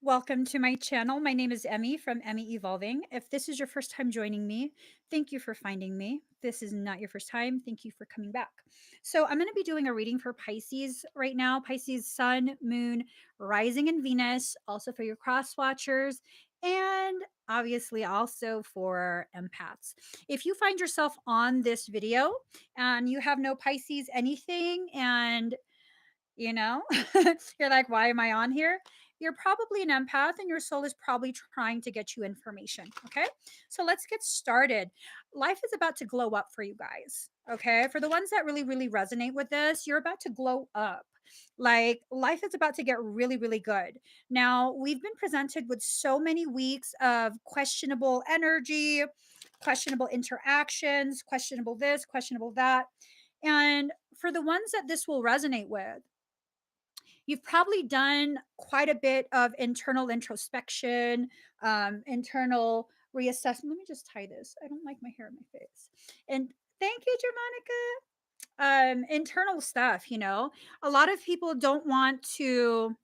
Welcome to my channel. My name is Emmie from Emmie Evolving. If this is your first time joining me, thank you for finding me. If this is not your first time, thank you for coming back. So, I'm going to be doing a reading for Pisces right now. Pisces, Sun, Moon, Rising, and Venus, also for your cross watchers, and obviously also for empaths. If you find yourself on this video and you have no Pisces anything, and you know, you're like, why am I on here? You're probably an empath and your soul is probably trying to get you information. Okay. So let's get started. Life is about to glow up for you guys. Okay. For the ones that really, really resonate with this, you're about to glow up. Like life is about to get really, really good. Now, we've been presented with so many weeks of questionable energy, questionable interactions, questionable this, questionable that. And for the ones that this will resonate with, you've probably done quite a bit of internal introspection, internal reassessment. Let me just tie this. I don't like my hair in my face. And thank you, Germanica. Internal stuff, a lot of people don't want to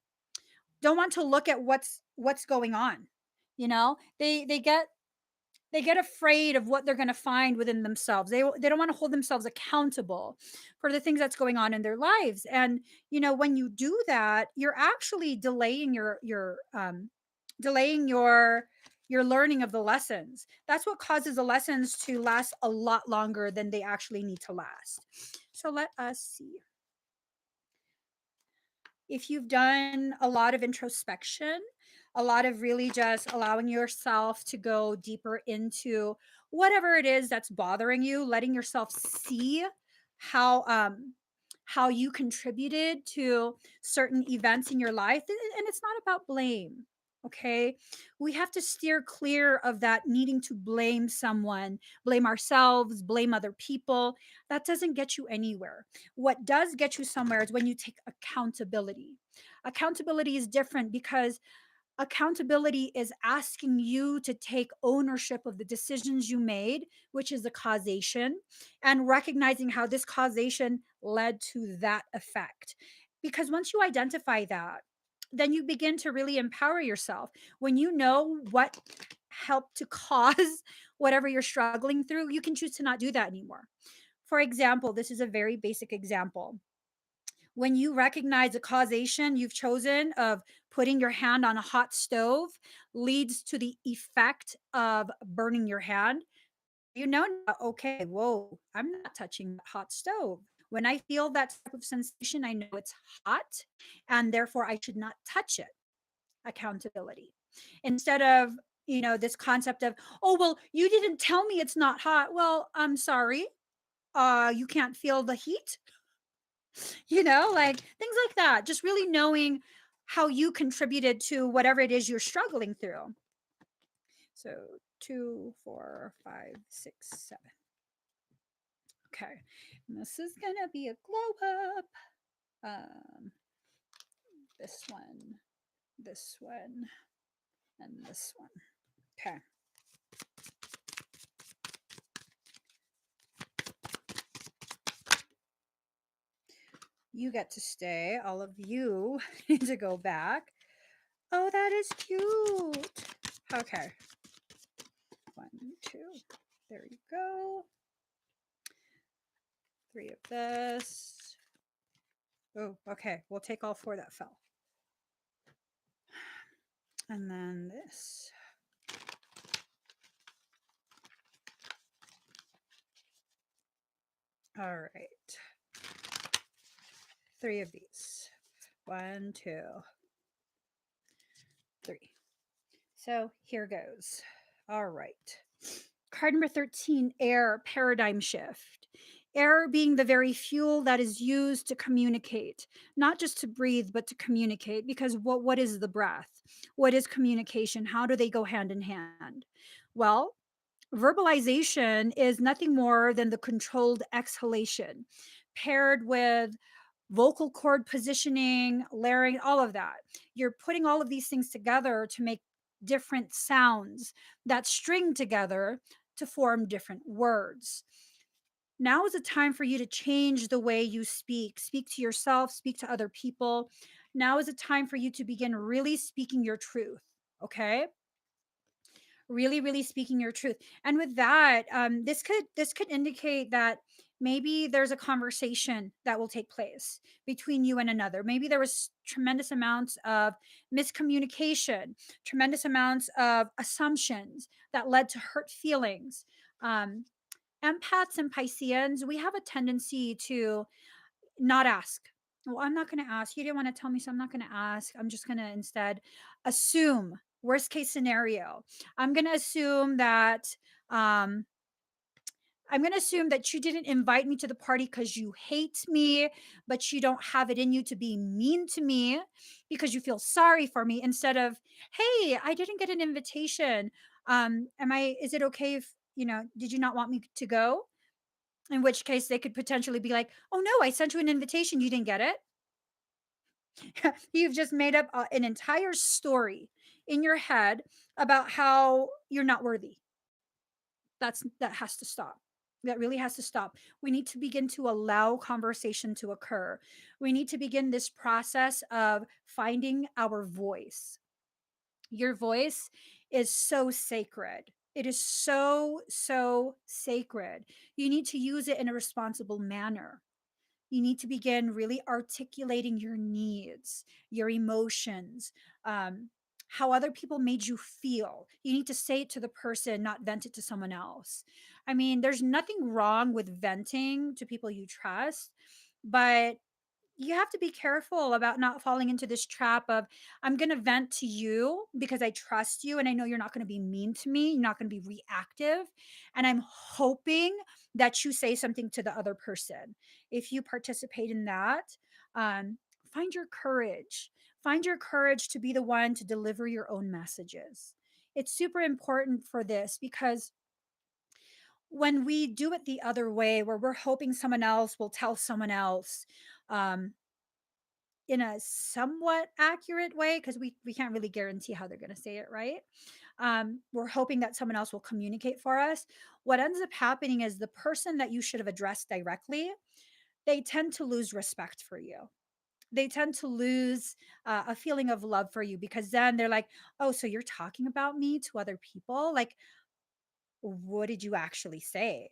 look at what's going on. They get afraid of what they're going to find within themselves. They don't want to hold themselves accountable for the things that's going on in their lives. And when you do that, you're actually delaying your learning of the lessons. That's what causes the lessons to last a lot longer than they actually need to last. So let us see. If you've done a lot of introspection, a lot of really just allowing yourself to go deeper into whatever it is that's bothering you, letting yourself see how you contributed to certain events in your life, and it's not about blame. Okay, we have to steer clear of that needing to blame someone, blame ourselves, blame other people. That doesn't get you anywhere. What does get you somewhere is when you take accountability. Accountability is different because accountability is asking you to take ownership of the decisions you made, which is the causation, and recognizing how this causation led to that effect. Because once you identify that, then you begin to really empower yourself. When you know what helped to cause whatever you're struggling through, you can choose to not do that anymore. For example, this is a very basic example. When you recognize a causation you've chosen of putting your hand on a hot stove leads to the effect of burning your hand, okay, whoa, I'm not touching that hot stove. When I feel that type of sensation, I know it's hot and therefore I should not touch it. Accountability. Instead of, this concept of, oh, well, you didn't tell me it's not hot. Well, I'm sorry. You can't feel the heat, like things like that. Just really knowing how you contributed to whatever it is you're struggling through. So 2, 4, 5, 6, 7. Okay, and this is gonna be a glow up. This one, and this one. Okay. You get to stay. All of you need to go back. Oh, that is cute. Okay. 1, 2. There you go. 3 of this. Oh, okay. We'll take all 4 that fell. And then this. All right. 3 of these. 1, 2, 3. So here goes. All right. Card number 13, air, paradigm shift. Air being the very fuel that is used to communicate, not just to breathe, but to communicate. Because what is the breath? What is communication? How do they go hand in hand? Well, verbalization is nothing more than the controlled exhalation paired with vocal cord positioning, layering, all of that. You're putting all of these things together to make different sounds that string together to form different words. Now is a time for you to change the way you speak. Speak to yourself, speak to other people. Now is a time for you to begin really speaking your truth. Okay, really, really speaking your truth. And with that, this could indicate that maybe there's a conversation that will take place between you and another. Maybe there was tremendous amounts of miscommunication, tremendous amounts of assumptions that led to hurt feelings. Um, Empaths and Pisceans, we have a tendency to not ask. Well, I'm not going to ask. You didn't want to tell me, so I'm not going to ask. I'm just going to instead assume. Worst case scenario. I'm going to assume that um, I'm going to assume that you didn't invite me to the party because you hate me, but you don't have it in you to be mean to me because you feel sorry for me instead of, hey, I didn't get an invitation. Is it okay if, did you not want me to go? In which case they could potentially be like, oh no, I sent you an invitation. You didn't get it. You've just made up an entire story in your head about how you're not worthy. That has to stop. That really has to stop. We need to begin to allow conversation to occur. We need to begin this process of finding our voice. Your voice is so sacred. It is so, so sacred. You need to use it in a responsible manner. You need to begin really articulating your needs, your emotions, how other people made you feel. You need to say it to the person, not vent it to someone else. I mean, there's nothing wrong with venting to people you trust, but you have to be careful about not falling into this trap of, I'm going to vent to you because I trust you and I know you're not going to be mean to me, you're not going to be reactive, and I'm hoping that you say something to the other person. If you participate in that, um, find your courage. Find your courage to be the one to deliver your own messages. It's super important for this because when we do it the other way, where we're hoping someone else will tell someone else, um, in a somewhat accurate way, because we can't really guarantee how they're going to say it, right? We're hoping that someone else will communicate for us. What ends up happening is the person that you should have addressed directly, they tend to lose respect for you. They tend to lose a feeling of love for you, because then they're like, oh, so you're talking about me to other people? Like, what did you actually say?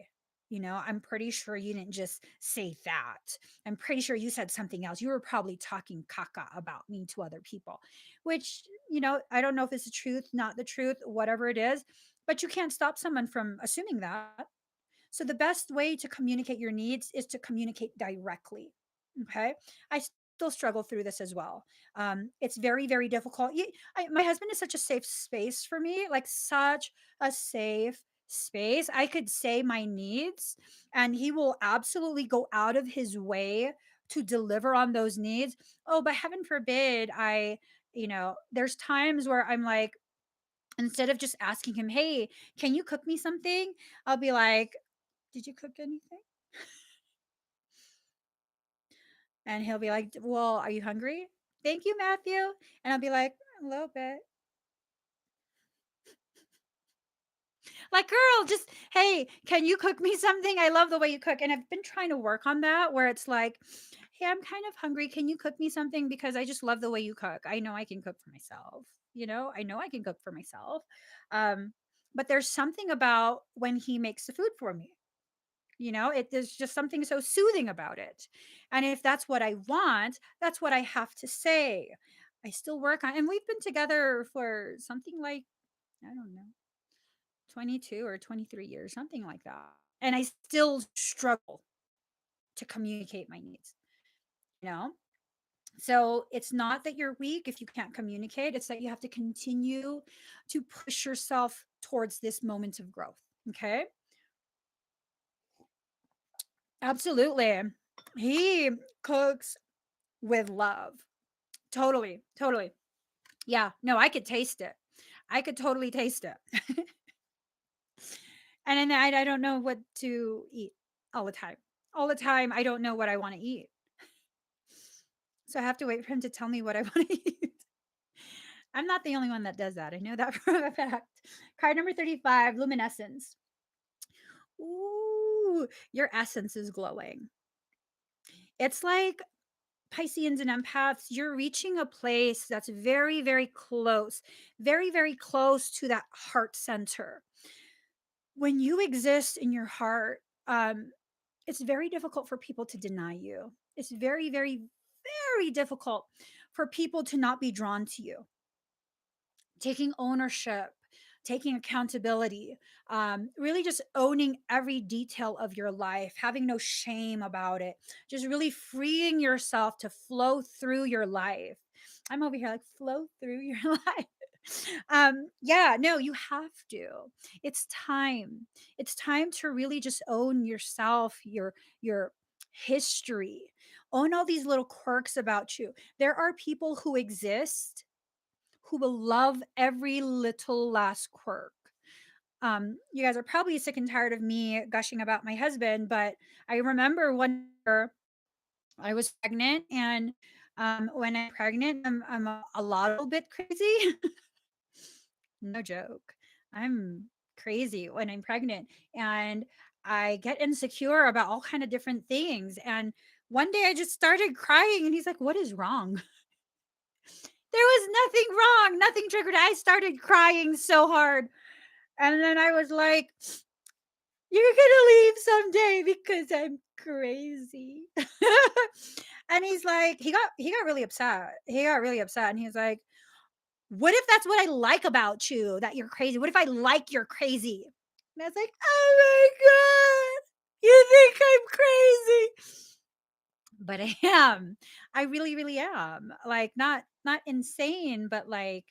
I'm pretty sure you didn't just say that. I'm pretty sure you said something else. You were probably talking caca about me to other people, which, I don't know if it's the truth, not the truth, whatever it is, but you can't stop someone from assuming that. So the best way to communicate your needs is to communicate directly. Okay. I still struggle through this as well. It's very, very difficult. My husband is such a safe space for me, like such a safe space. I could say my needs and he will absolutely go out of his way to deliver on those needs. Oh, but heaven forbid, there's times where I'm like, instead of just asking him, hey, can you cook me something? I'll be like, did you cook anything? And he'll be like, well, are you hungry? Thank you, Matthew. And I'll be like, a little bit. Like, girl, just, hey, can you cook me something? I love the way you cook. And I've been trying to work on that where it's like, hey, I'm kind of hungry. Can you cook me something? Because I just love the way you cook. I know I can cook for myself. I know I can cook for myself. Um, but there's something about when he makes the food for me. There's just something so soothing about it. And if that's what I want, that's what I have to say. I still work on, and we've been together for something like, I don't know, 22 or 23 years, something like that. And I still struggle to communicate my needs, you know? So it's not that you're weak if you can't communicate, it's that you have to continue to push yourself towards this moment of growth. Okay. Absolutely. He cooks with love. Totally, totally. Yeah, no, I could taste it. I could totally taste it. And then I don't know what to eat all the time. All the time, I don't know what I want to eat. So I have to wait for him to tell me what I want to eat. I'm not the only one that does that. I know that for a fact. Card number 35, luminescence. Ooh, Ooh, your essence is glowing. It's like Pisceans and empaths, you're reaching a place that's very, very, very close to that heart center. When you exist in your heart, it's very difficult for people to deny you. It's very, very, very difficult for people to not be drawn to you. Taking ownership, taking accountability, really just owning every detail of your life, having no shame about it, just really freeing yourself to flow through your life. I'm over here like, flow through your life. Yeah, no, you have to. It's time. It's time to really just own yourself, your history, own all these little quirks about you. There are people who exist who will love every little last quirk. You guys are probably sick and tired of me gushing about my husband, but I remember one year I was pregnant, and when I'm pregnant, I'm a little bit crazy. No joke. I'm crazy when I'm pregnant, and I get insecure about all kind of different things. And one day I just started crying, and he's like, "What is wrong?" There was nothing wrong, nothing triggered. I started crying so hard. And then I was like, "You're gonna leave someday because I'm crazy." And he's like, he got really upset. He got really upset. And he's like, "What if that's what I like about you? That you're crazy? What if I like you're crazy?" And I was like, "Oh my God, you think I'm crazy?" But I am. I really, really am. Like not insane, but like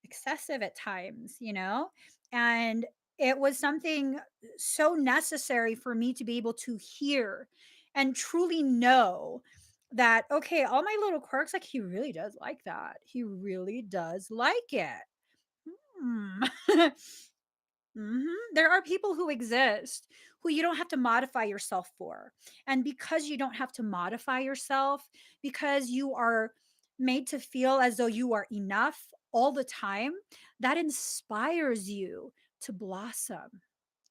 excessive at times, you know? And it was something so necessary for me to be able to hear and truly know that, okay, all my little quirks, like he really does like that. He really does like it. Hmm. There are people who exist who you don't have to modify yourself for. And because you don't have to modify yourself, because you are made to feel as though you are enough all the time, that inspires you to blossom.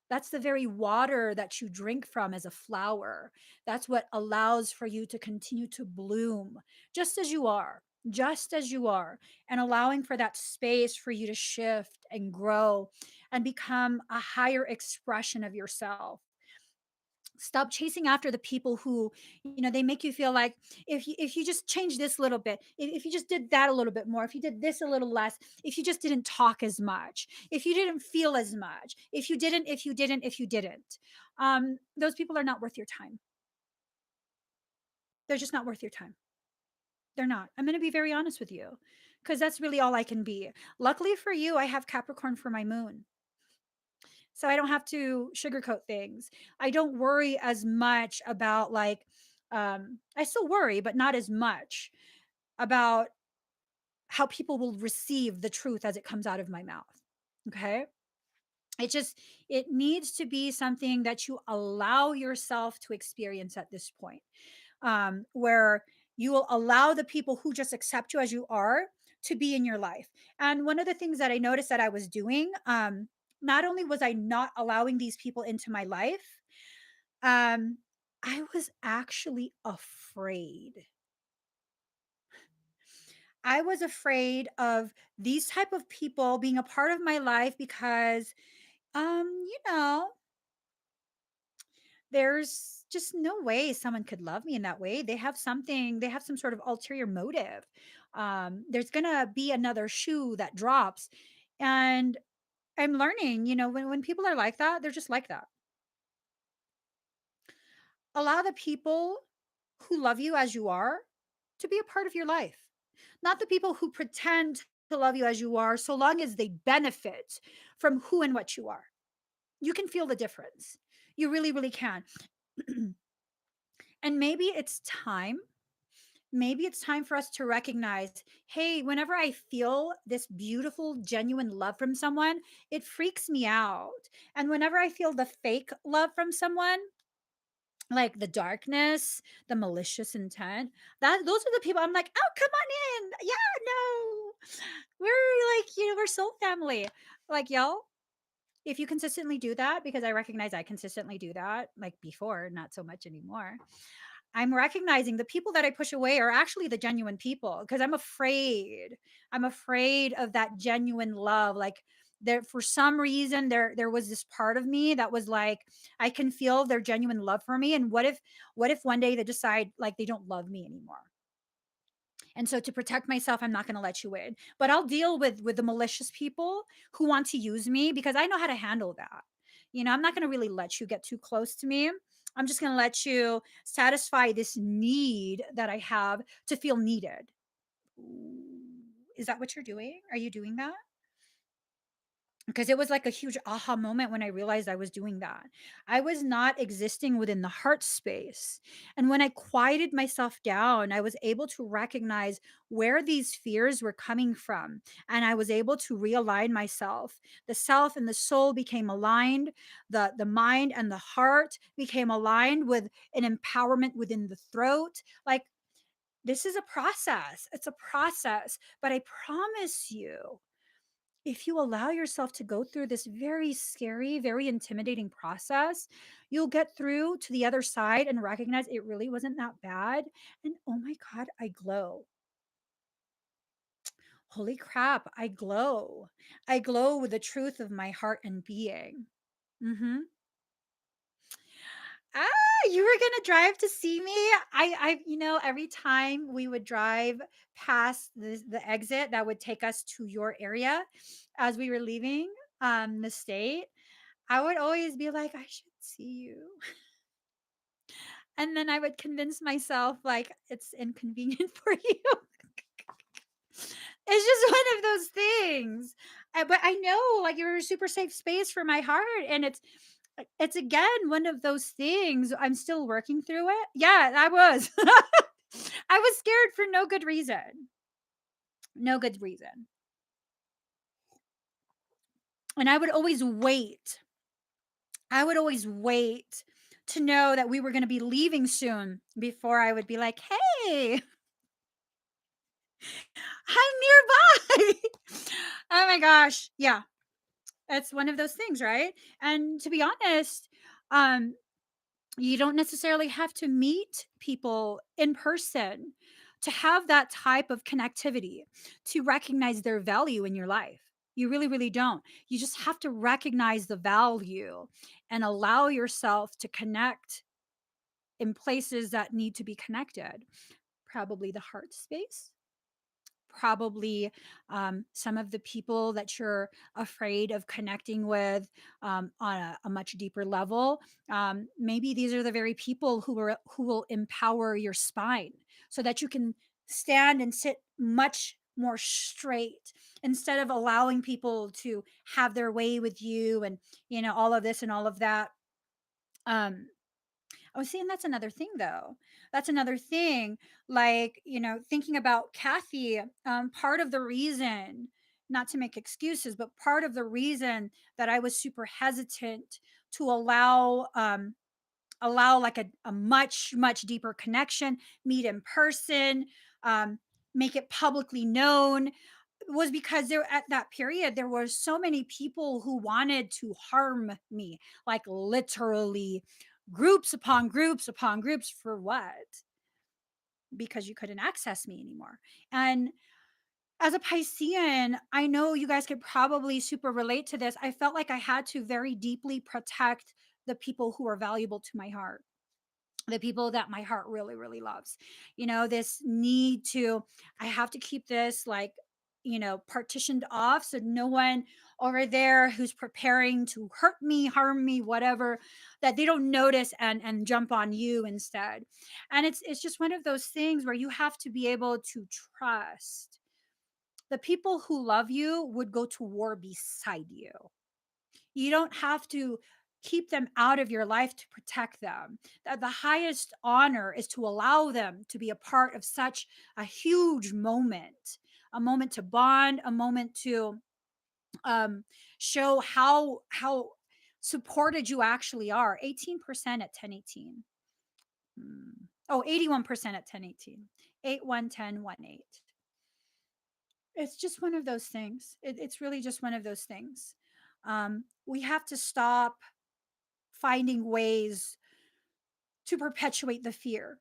That's the very water that you drink from as a flower. That's what allows for you to continue to bloom just as you are, just as you are, and allowing for that space for you to shift and grow and become a higher expression of yourself. Stop chasing after the people who, they make you feel like if you just change this little bit, if you just did that a little bit more, if you did this a little less, if you just didn't talk as much, if you didn't feel as much, if you didn't, those people are not worth your time. They're just not worth your time. They're not. I'm going to be very honest with you, because that's really all I can be. Luckily for you, I have Capricorn for my moon, so I don't have to sugarcoat things. I don't worry as much about, like, I still worry, but not as much about how people will receive the truth as it comes out of my mouth. Okay. It just, it needs to be something that you allow yourself to experience at this point, where you will allow the people who just accept you as you are to be in your life. And one of the things that I noticed that I was doing, not only was I not allowing these people into my life, um, I was actually afraid. I was afraid of these type of people being a part of my life because, you know, there's just no way someone could love me in that way. They have some sort of ulterior motive. There's gonna be another shoe that drops. And I'm learning, when people are like that, they're just like that. Allow the people who love you as you are to be a part of your life, not the people who pretend to love you as you are, so long as they benefit from who and what you are. You can feel the difference. You really, really can. And maybe it's time for us to recognize, hey, whenever I feel this beautiful, genuine love from someone, it freaks me out. And whenever I feel the fake love from someone, like the darkness, the malicious intent, that those are the people I'm like, "Oh, come on in. Yeah, no. We're like, we're soul family." Like, y'all, if you consistently do that, because I recognize I consistently do that, like before, not so much anymore. I'm recognizing the people that I push away are actually the genuine people because I'm afraid. I'm afraid of that genuine love. Like there, for some reason, there was this part of me that was like, I can feel their genuine love for me. And what if one day they decide like they don't love me anymore? And so to protect myself, I'm not going to let you in. But I'll deal with the malicious people who want to use me because I know how to handle that. I'm not going to really let you get too close to me. I'm just going to let you satisfy this need that I have to feel needed. Ooh, is that what you're doing? Are you doing that? Because it was like a huge aha moment when I realized I was doing that. I was not existing within the heart space. And when I quieted myself down, I was able to recognize where these fears were coming from. And I was able to realign myself. The self and the soul became aligned. The mind and the heart became aligned with an empowerment within the throat. Like, this is a process. It's a process. But I promise you, if you allow yourself to go through this very scary, very intimidating process, you'll get through to the other side and recognize it really wasn't that bad. And oh my God, I glow. Holy crap, I glow. I glow with the truth of my heart and being. Mm-hmm. Ah, you were gonna drive to see me? Every time we would drive past the exit that would take us to your area as we were leaving the state, I would always be like, I should see you. And then I would convince myself like it's inconvenient for you. It's just one of those things. But I know like you're a super safe space for my heart. And it's again one of those things. I'm still working through it. Yeah, I was. I was scared for no good reason. No good reason. And I would always wait to know that we were going to be leaving soon before I would be like, hey, I'm nearby. Oh my gosh. Yeah. It's one of those things, right? And to be honest, um, you don't necessarily have to meet people in person to have that type of connectivity, to recognize their value in your life. You really, really don't. You just have to recognize the value and allow yourself to connect in places that need to be connected. Probably the heart space, probably some of the people that you're afraid of connecting with on a much deeper level. Maybe these are the very people who will empower your spine so that you can stand and sit much more straight instead of allowing people to have their way with you and all of this and all of that. um Oh, see, and that's another thing, though. That's another thing. Like, thinking about Kathy, part of the reason, not to make excuses, but part of the reason that I was super hesitant to allow like a much, much deeper connection, meet in person, um, make it publicly known, was because there at that period there were so many people who wanted to harm me, like literally groups upon groups upon groups. For what? Because you couldn't access me anymore. And as a Piscean, I know you guys could probably super relate to this. I felt like I had to very deeply protect the people who are valuable to my heart, the people that my heart really, really loves. This need to, I have to keep this like, partitioned off so no one over there who's preparing to hurt me, harm me, whatever, that they don't notice and jump on you instead. And it's just one of those things where you have to be able to trust the people who love you would go to war beside you. You don't have to keep them out of your life to protect them. The highest honor is to allow them to be a part of such a huge moment, a moment to bond, a moment to um, show how supported you actually are. 18% at 1018. Oh, 81% at 1018. 8 1 10 1 8. It's just one of those things. It's really just one of those things. We have to stop finding ways to perpetuate the fear,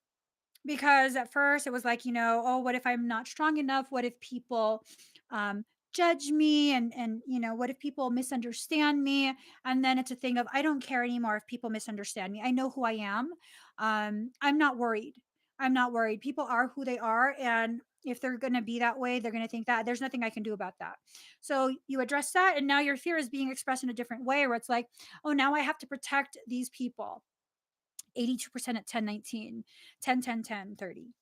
because at first it was like, oh, what if I'm not strong enough? What if people um, judge me? And what if people misunderstand me? And then it's a thing of, I don't care anymore if people misunderstand me. I know who I am. I'm not worried. I'm not worried. People are who they are, and if they're going to be that way, they're going to think that. There's nothing I can do about that. So you address that, and now your fear is being expressed in a different way, where it's like, oh, now I have to protect these people. 82% at 1019, 10, 10, 10, 30.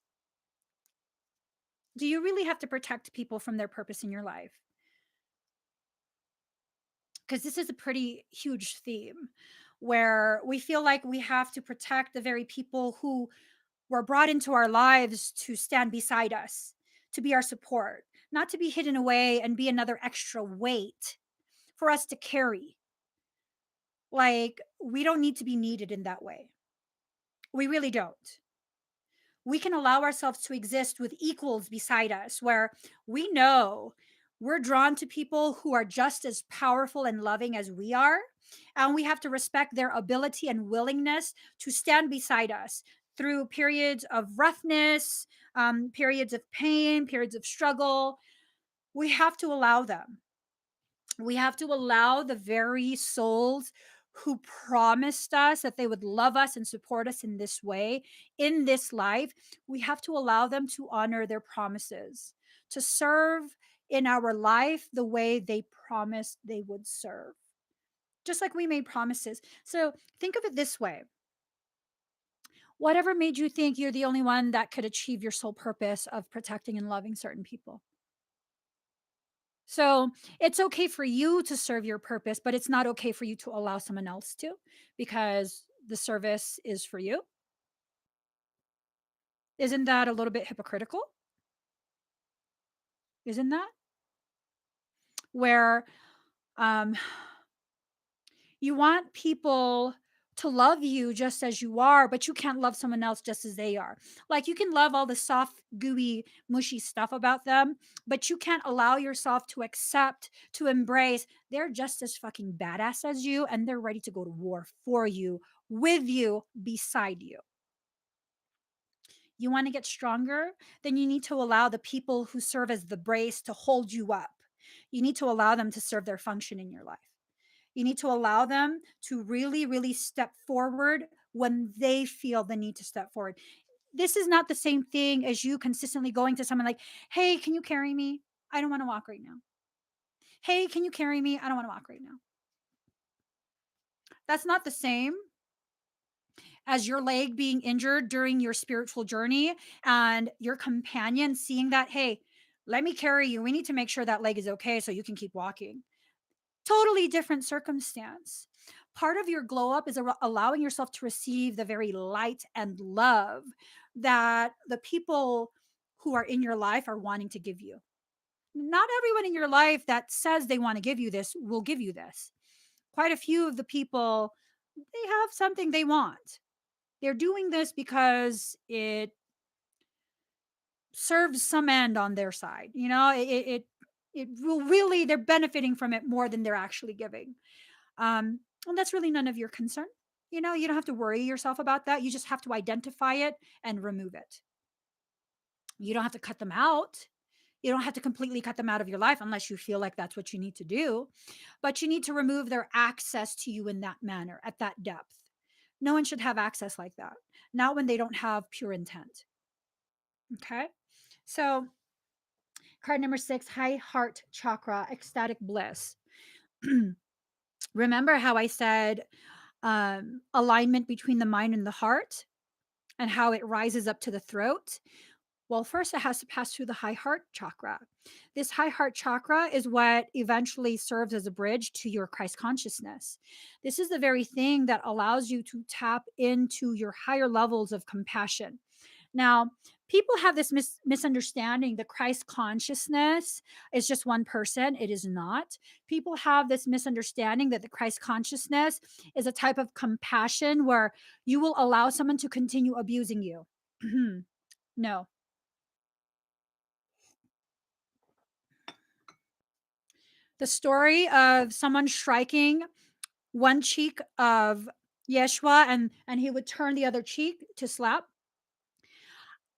Do you really have to protect people from their purpose in your life? Because this is a pretty huge theme where we feel like we have to protect the very people who were brought into our lives to stand beside us, to be our support, not to be hidden away and be another extra weight for us to carry. Like, we don't need to be needed in that way. We really don't. We can allow ourselves to exist with equals beside us, where we know we're drawn to people who are just as powerful and loving as we are. And we have to respect their ability and willingness to stand beside us through periods of roughness, periods of pain, periods of struggle. We have to allow them. We have to allow the very souls who promised us that they would love us and support us in this way, in this life. We have to allow them to honor their promises, to serve in our life the way they promised they would serve, just like we made promises. So think of it this way: whatever made you think you're the only one that could achieve your sole purpose of protecting and loving certain people? So it's okay for you to serve your purpose, but it's not okay for you to allow someone else to, because the service is for you. Isn't that a little bit hypocritical? Isn't that? Where um, you want people to love you just as you are, but you can't love someone else just as they are. Like, you can love all the soft, gooey, mushy stuff about them, but you can't allow yourself to accept, to embrace they're just as fucking badass as you, and they're ready to go to war for you, with you, beside you. You want to get stronger? Then you need to allow the people who serve as the brace to hold you up. You need to allow them to serve their function in your life. You need to allow them to really, really step forward when they feel the need to step forward. This is not the same thing as you consistently going to someone like, hey, can you carry me? I don't want to walk right now. Hey, can you carry me? I don't want to walk right now. That's not the same as your leg being injured during your spiritual journey and your companion seeing that, hey, let me carry you. We need to make sure that leg is okay so you can keep walking. Totally different circumstance. Part of your glow up is allowing yourself to receive the very light and love that the people who are in your life are wanting to give you. Not everyone in your life that says they want to give you this will give you this. Quite a few of the people, they have something they want. They're doing this because it serves some end on their side. It will really, they're benefiting from it more than they're actually giving. And that's really none of your concern. You don't have to worry yourself about that. You just have to identify it and remove it. You don't have to cut them out. You don't have to completely cut them out of your life unless you feel like that's what you need to do. But you need to remove their access to you in that manner, at that depth. No one should have access like that, not when they don't have pure intent. Okay. So, card number 6, high heart chakra, ecstatic bliss. Remember how I said alignment between the mind and the heart, and how it rises up to the throat? Well, first it has to pass through the high heart chakra. This high heart chakra is what eventually serves as a bridge to your Christ consciousness. This is the very thing that allows you to tap into your higher levels of compassion. Now, people have this misunderstanding that Christ consciousness is just one person. It is not. People have this misunderstanding that the Christ consciousness is a type of compassion where you will allow someone to continue abusing you. No. The story of someone striking one cheek of Yeshua, and he would turn the other cheek to slap.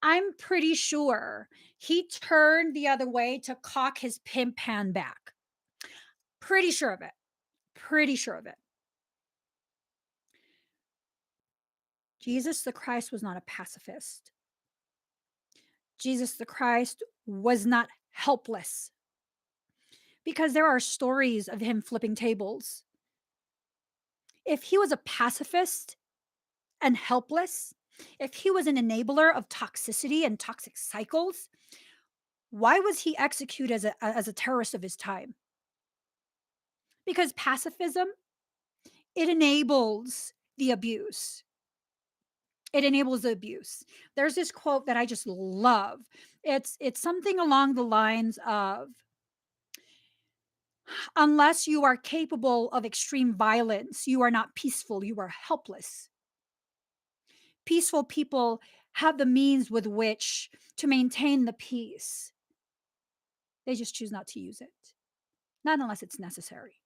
I'm pretty sure he turned the other way to cock his pimp hand back. Pretty sure of it. Pretty sure of it. Jesus the Christ was not a pacifist. Jesus the Christ was not helpless, because there are stories of him flipping tables. If he was a pacifist and helpless, if he was an enabler of toxicity and toxic cycles, why was he executed as a terrorist of his time? Because pacifism, it enables the abuse. It enables the abuse. There's this quote that I just love. It's something along the lines of, unless you are capable of extreme violence, you are not peaceful, you are helpless. Peaceful people have the means with which to maintain the peace. They just choose not to use it, not unless it's necessary.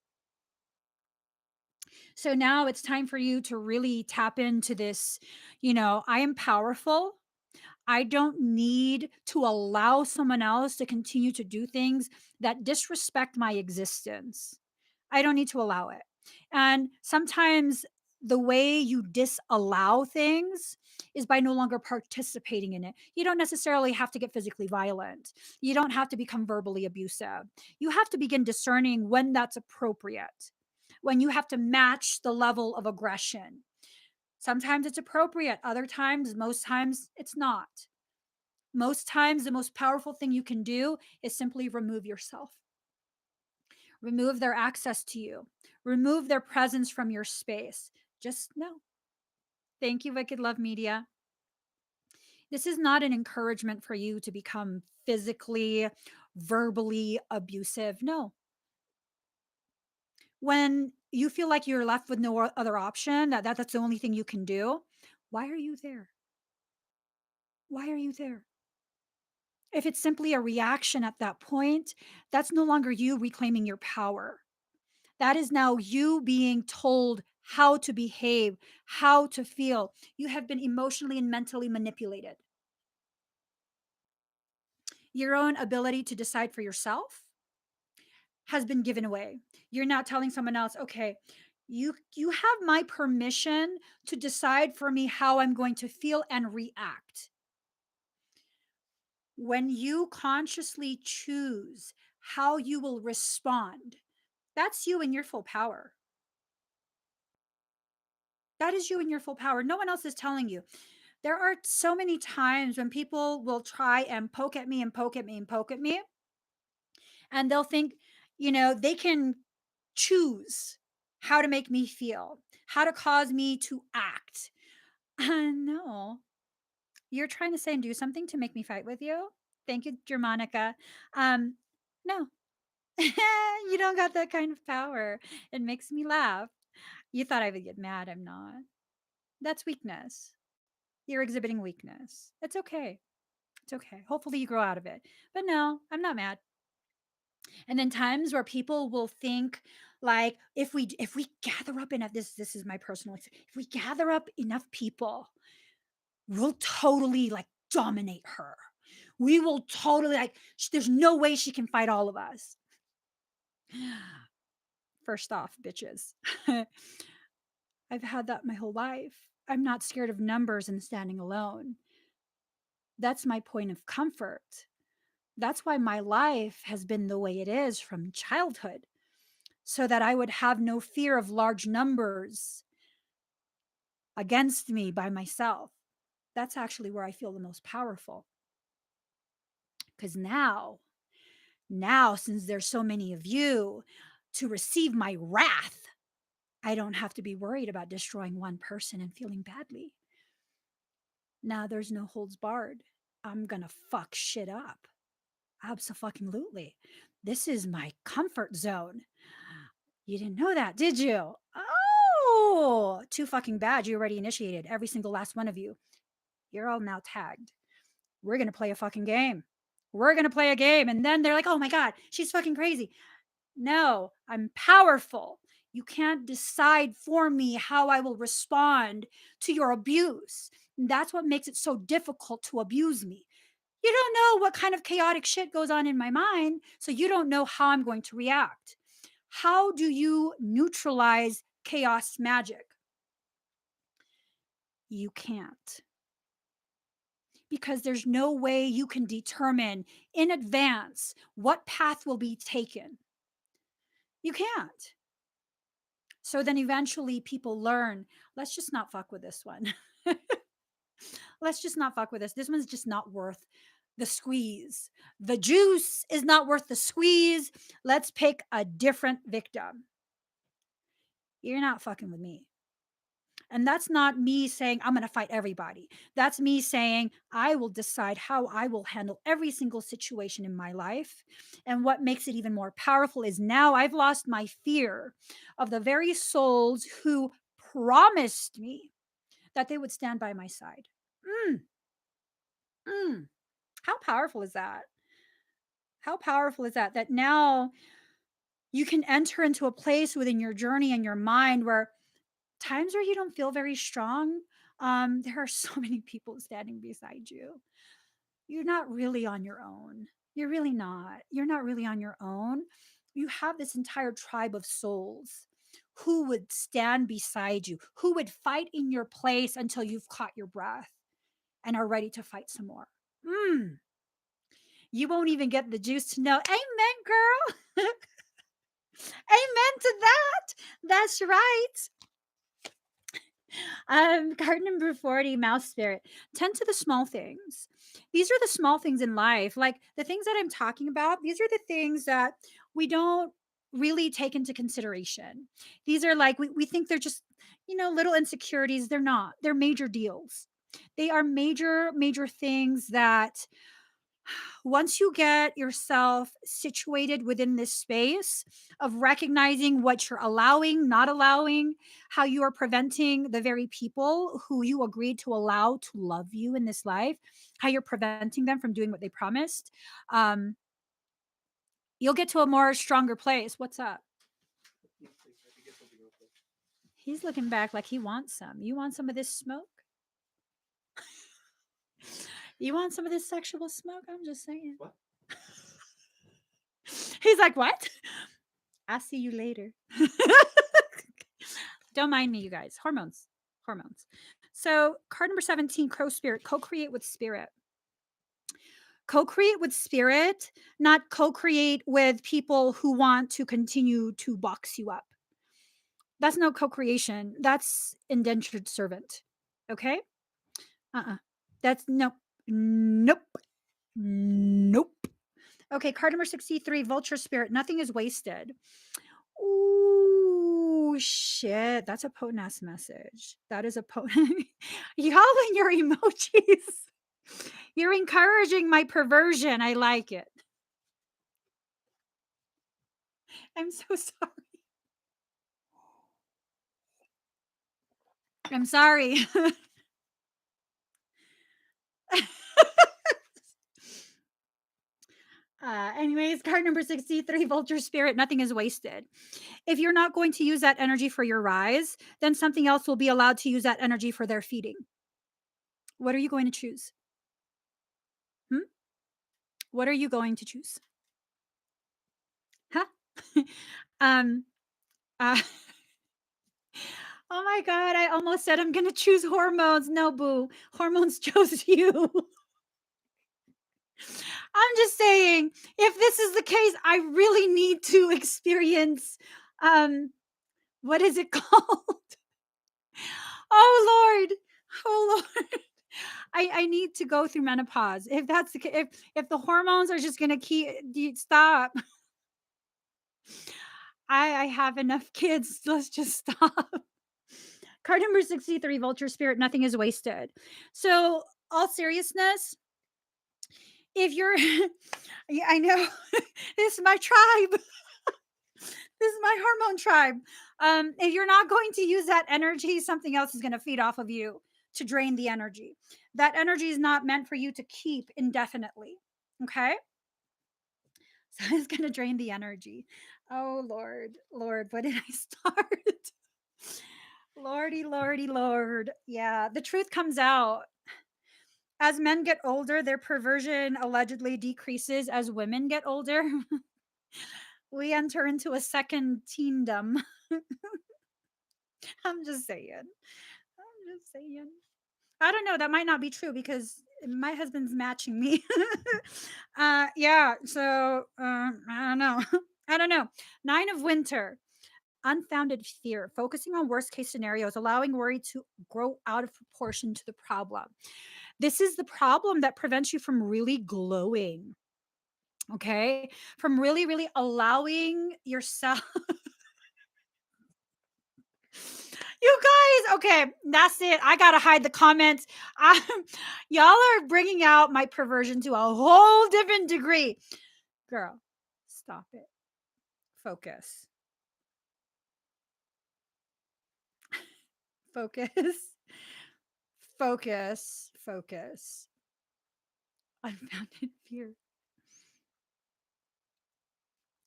So now it's time for you to really tap into this. I am powerful. I don't need to allow someone else to continue to do things that disrespect my existence. I don't need to allow it. And sometimes the way you disallow things is by no longer participating in it. You don't necessarily have to get physically violent. You don't have to become verbally abusive. You have to begin discerning when that's appropriate, when you have to match the level of aggression. Sometimes it's appropriate, other times, most times, it's not. Most times, the most powerful thing you can do is simply remove yourself, remove their access to you, remove their presence from your space. Just no. Thank you, Wicked Love Media. This is not an encouragement for you to become physically, verbally abusive. No. When you feel like you're left with no other option, that's the only thing you can do, why are you there? Why are you there? If it's simply a reaction at that point, that's no longer you reclaiming your power. That is now you being told how to behave, how to feel. You have been emotionally and mentally manipulated. Your own ability to decide for yourself has been given away. You're now telling someone else, okay, you have my permission to decide for me how I'm going to feel and react. When you consciously choose how you will respond, that's you in your full power. That is you in your full power. No one else is telling you. There are so many times when people will try and poke at me and poke at me and poke at me, and they'll think, they can choose how to make me feel, how to cause me to act. No, you're trying to say and do something to make me fight with you. Thank you, Germanica. No, you don't got that kind of power. It makes me laugh. You thought I would get mad. I'm not. That's weakness. You're exhibiting weakness. It's okay. It's okay. Hopefully you grow out of it. But no, I'm not mad. And then times where people will think, like, if we gather up enough, this is my personal, if we gather up enough people, we'll totally like dominate her. We will totally like there's no way she can fight all of us. First off, bitches. I've had that my whole life. I'm not scared of numbers and standing alone. That's my point of comfort. That's why my life has been the way it is from childhood, so that I would have no fear of large numbers against me by myself. That's actually where I feel the most powerful. Because now, since there's so many of you to receive my wrath, I don't have to be worried about destroying one person and feeling badly. Now there's no holds barred. I'm gonna fuck shit up. Absolutely. This is my comfort zone. You didn't know that, did you? Oh, too fucking bad. You already initiated. Every single last one of you. You're all now tagged. We're going to play a fucking game. We're going to play a game. And then they're like, oh my God, she's fucking crazy. No, I'm powerful. You can't decide for me how I will respond to your abuse. And that's what makes it so difficult to abuse me. You don't know what kind of chaotic shit goes on in my mind, so you don't know how I'm going to react. How do you neutralize chaos magic? You can't, because there's no way you can determine in advance what path will be taken. You can't. So then eventually people learn, let's just not fuck with this one. Let's just not fuck with this. This one's just not worth the squeeze. The juice is not worth the squeeze. Let's pick a different victim. You're not fucking with me. And that's not me saying I'm going to fight everybody. That's me saying I will decide how I will handle every single situation in my life. And what makes it even more powerful is now I've lost my fear of the very souls who promised me that they would stand by my side. Mm, mm. How powerful is that? How powerful is that? That now you can enter into a place within your journey and your mind where times where you don't feel very strong, there are so many people standing beside you. You're not really on your own. You're really not. You're not really on your own. You have this entire tribe of souls who would stand beside you, who would fight in your place until you've caught your breath and are ready to fight some more. Mm. You won't even get the juice to know, amen, girl. Amen to that. That's right. Card number 40, mouse spirit. Tend to the small things. These are the small things in life. Like the things that I'm talking about, these are the things that we don't really take into consideration. These are like, we think they're just, little insecurities. They're not, they're major deals. They are major, major things that once you get yourself situated within this space of recognizing what you're allowing, not allowing, how you are preventing the very people who you agreed to allow to love you in this life, how you're preventing them from doing what they promised, um, you'll get to a more stronger place. What's up? He's looking back like he wants some. You want some of this smoke? You want some of this sexual smoke? I'm just saying. What? He's like, what? I'll see you later. Don't mind me, you guys. Hormones. Hormones. So, card number 17, Crow Spirit, co create with spirit. Co create with spirit, not co create with people who want to continue to box you up. That's no co creation. That's indentured servant. Okay? That's nope. Nope. Nope. Okay, card number 63, Vulture Spirit, nothing is wasted. Ooh, shit. That's a potent ass message. That is a potent. Y'all and your emojis. You're encouraging my perversion. I like it. I'm so sorry. I'm sorry. Anyways, card number 63, Vulture Spirit, nothing is wasted. If you're not going to use that energy for your rise, then something else will be allowed to use that energy for their feeding. What are you going to choose? What are you going to choose? Huh? um, uh, oh my God, I almost said I'm going to choose hormones. No, boo. Hormones chose you. I'm just saying, if this is the case, I really need to experience, what is it called? Oh Lord. Oh Lord. I need to go through menopause. If that's the if the hormones are just gonna stop. I have enough kids. Let's just stop. Card number 63, Vulture Spirit, nothing is wasted. So, all seriousness, if you're yeah, I know. This is my tribe. This is my hormone tribe. If you're not going to use that energy, something else is going to feed off of you to drain the energy. That energy is not meant for you to keep indefinitely. Okay. So it's going to drain the energy. Oh, Lord, Lord, what did I start? Lordy, Lordy, Lord. Yeah, the truth comes out. As men get older, their perversion allegedly decreases. As women get older, we enter into a second teendom. I'm just saying. I'm just saying. I don't know. That might not be true because my husband's matching me. Yeah. So I don't know. I don't know. Nine of Winter. Unfounded fear, focusing on worst case scenarios, allowing worry to grow out of proportion to the problem. This is the problem that prevents you from really glowing. Okay. From really, really allowing yourself. You guys, okay, that's it. I gotta hide the comments. I, y'all are bringing out my perversion to a whole different degree. Girl, stop it. Focus. Focus. Focus. Focus. Unfounded fear.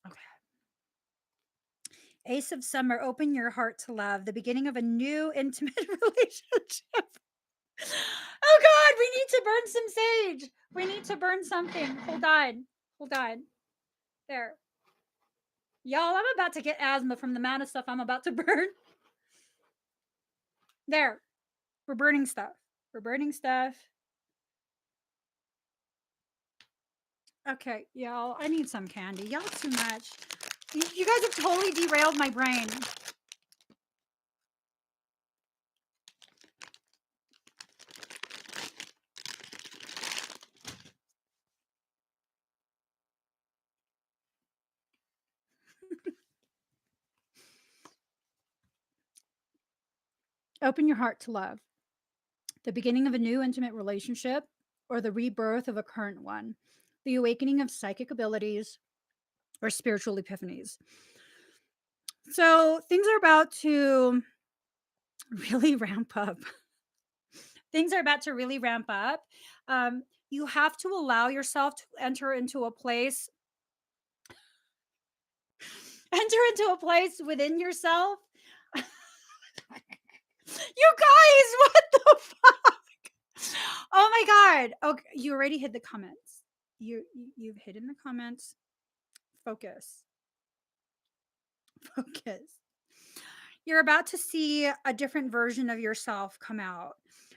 Okay. Ace of Summer, open your heart to love, the beginning of a new intimate relationship. Oh God, we need to burn some sage. We need to burn something. Hold on. Hold on. There. Y'all, I'm about to get asthma from the amount of stuff I'm about to burn. There. We're burning stuff. We're burning stuff. Okay, y'all, I need some candy. Y'all too much. You guys have totally derailed my brain. Open your heart to love, the beginning of a new intimate relationship, or the rebirth of a current one, the awakening of psychic abilities, or spiritual epiphanies. So things are about to really ramp up. Things are about to really ramp up. You have to allow yourself to enter into a place within yourself. You guys, what the fuck? Oh my God. Okay, you already hit the comments. You've hidden the comments. Focus. Focus. You're about to see a different version of yourself come out.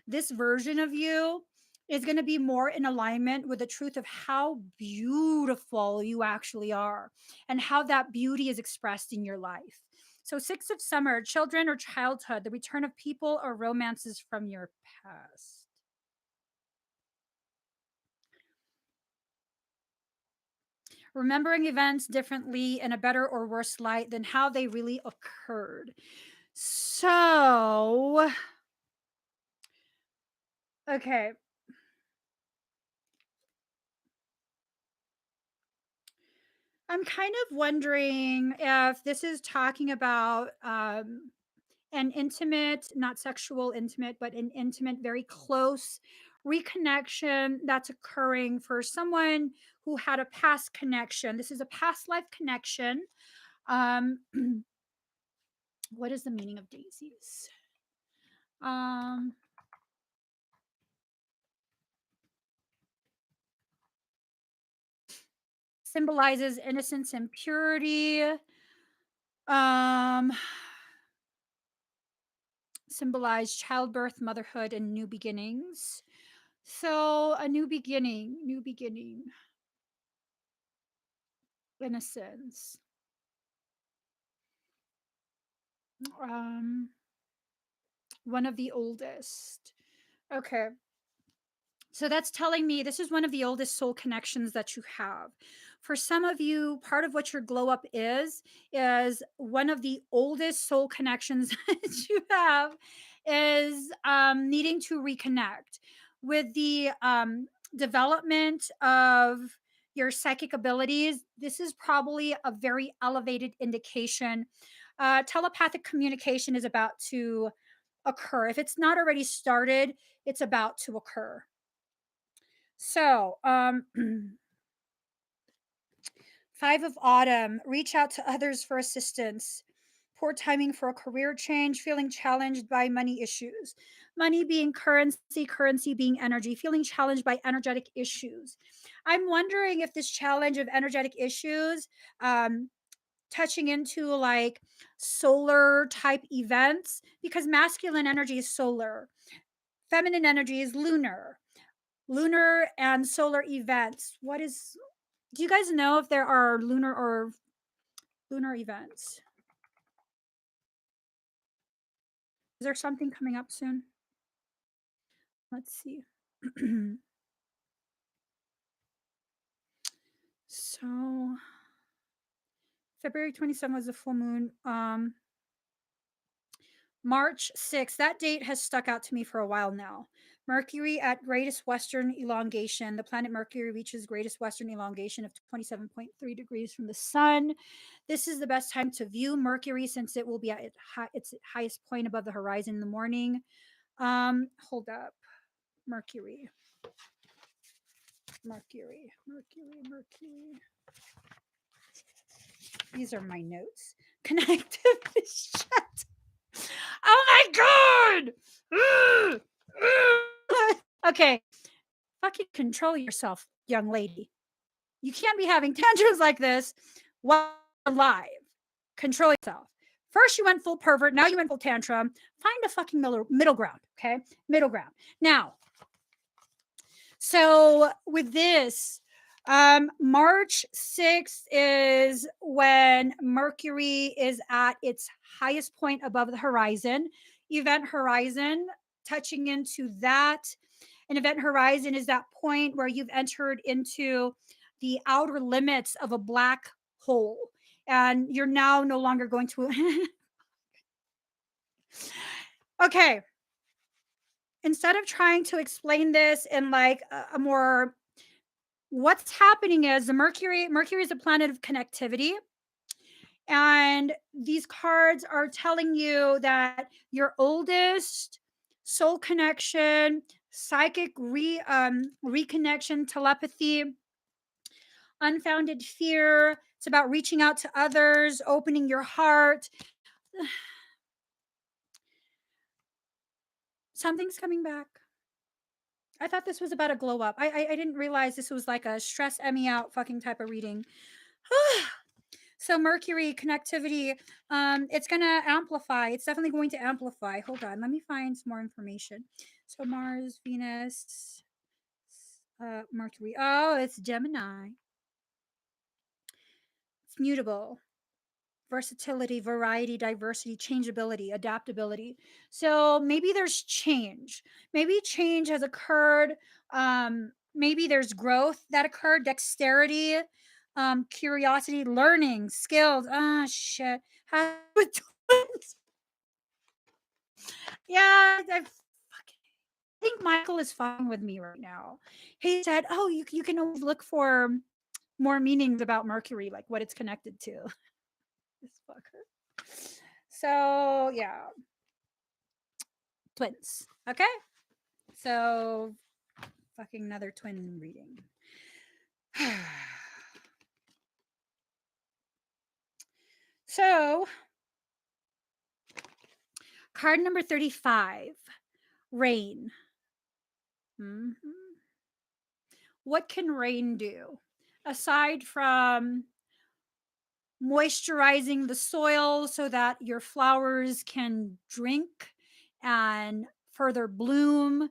This version of you is going to be more in alignment with the truth of how beautiful you actually are and how that beauty is expressed in your life. So, Six of Summer, children or childhood, the return of people or romances from your past. Remembering events differently in a better or worse light than how they really occurred. So, okay. I'm kind of wondering if this is talking about an intimate, not sexual intimate, but an intimate, very close reconnection that's occurring for someone who had a past connection. This is a past life connection. Um, what is the meaning of daisies? Um, Symbolizes innocence and purity. Um, symbolize childbirth, motherhood, and new beginnings. So a new beginning, innocence. Um, one of the oldest. Okay. So that's telling me this is one of the oldest soul connections that you have. For some of you, part of what your glow up is one of the oldest soul connections that you have is needing to reconnect with the development of your psychic abilities. This is probably a very elevated indication. Telepathic communication is about to occur. If it's not already started, it's about to occur. So, Five of Autumn, reach out to others for assistance. Poor timing for a career change, feeling challenged by money issues. Money being currency, currency being energy, feeling challenged by energetic issues. I'm wondering if this challenge of energetic issues, um, touching into like solar type events, because masculine energy is solar, feminine energy is lunar. Lunar and solar events. What is, do you guys know if there are lunar events? Is there something coming up soon? Let's see. So February 27th was a full moon. March 6th, that date has stuck out to me for a while now. Mercury at greatest western elongation. The planet Mercury reaches greatest western elongation of 27.3 degrees from the sun. This is the best time to view Mercury since it will be at its highest point above the horizon in the morning. Hold up. Mercury. Mercury. Mercury. Mercury. These are my notes. Connectivity chat. Oh my god! Okay, fucking control yourself, young lady. You can't be having tantrums like this while alive. Control yourself. First, you went full pervert. Now you went full tantrum. Find a fucking middle ground. Okay, middle ground. Now, so with this, March 6th is when Mercury is at its highest point above the horizon. Event horizon, touching into that. An event horizon is that point where you've entered into the outer limits of a black hole. And you're now no longer going to. Okay. Instead of trying to explain this in like a more, what's happening is the Mercury is a planet of connectivity, and these cards are telling you that your oldest soul connection, psychic reconnection, telepathy, unfounded fear, it's about reaching out to others, opening your heart. Something's coming back. I thought this was about a glow up. I didn't realize this was like a stress Emmie out fucking type of reading. So Mercury connectivity, it's gonna amplify. It's definitely going to amplify. Hold on, let me find some more information. So Mars, Venus, Mercury. Oh, it's Gemini. It's mutable. Versatility, variety, diversity, changeability, adaptability. So maybe there's change. Maybe change has occurred. Maybe there's growth that occurred, dexterity, curiosity, learning, skills. Ah, shit. Yeah, I think Michael is fine with me right now. He said, "Oh, you can always look for more meanings about Mercury, like what it's connected to." This fucker. So yeah, twins. Okay, so fucking another twin reading. So card number 35, rain. Mhm. What can rain do aside from moisturizing the soil so that your flowers can drink and further bloom?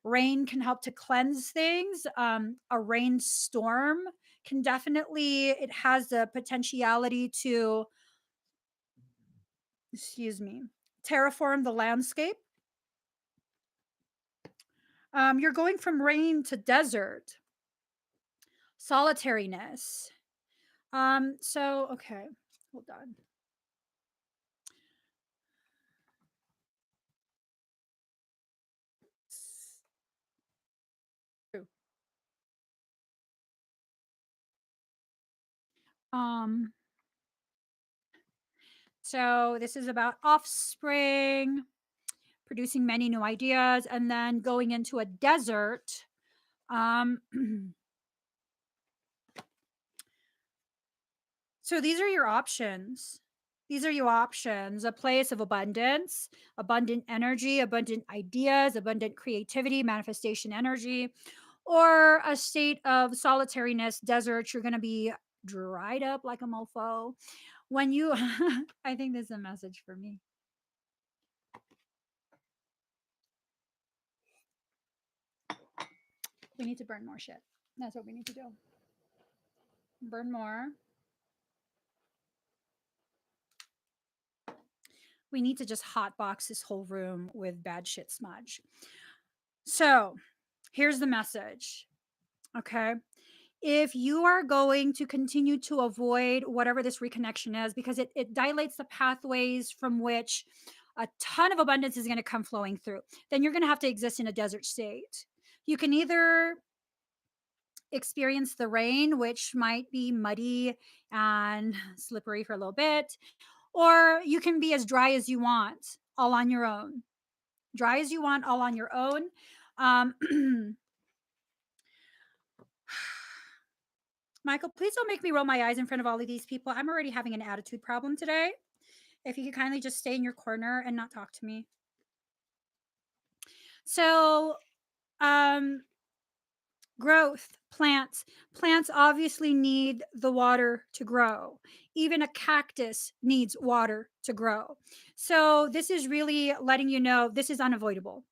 Rain can help to cleanse things. A rainstorm can definitely, it has the potentiality to, excuse me, terraform the landscape. You're going from rain to desert, solitariness. So okay, hold on. Um, so this is about offspring, producing many new ideas, and then going into a desert. Um, So these are your options. These are your options: a place of abundance, abundant energy, abundant ideas, abundant creativity, manifestation energy, or a state of solitariness, desert. You're going to be dried up like a mofo. When you, I think this is a message for me. We need to burn more shit. That's what we need to do. Burn more. We need to just hotbox this whole room with bad shit smudge. So here's the message. Okay. If you are going to continue to avoid whatever this reconnection is, because it dilates the pathways from which a ton of abundance is going to come flowing through, then you're going to have to exist in a desert state. You can either experience the rain, which might be muddy and slippery for a little bit, or you can be as dry as you want, all on your own. Dry as you want, all on your own. Michael, please don't make me roll my eyes in front of all of these people. I'm already having an attitude problem today. If you could kindly just stay in your corner and not talk to me. So, growth, plants. Plants obviously need the water to grow. Even a cactus needs water to grow. So, this is really letting you know this is unavoidable.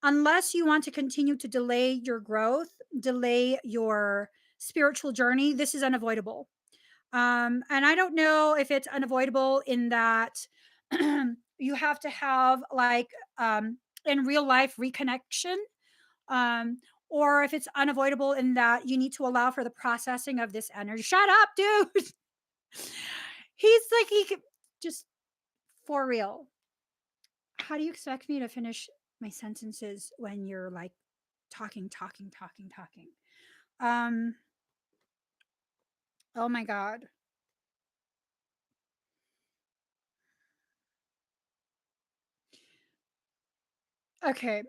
Unless you want to continue to delay your growth, delay your spiritual journey, this is unavoidable. And I don't know if it's unavoidable in that you have to have like in real life reconnection, um, or if it's unavoidable in that you need to allow for the processing of this energy. Shut up, dude. He's like, he could just for real. How do you expect me to finish my sentences when you're like talking, talking, talking, talking? Um, oh my God. Okay.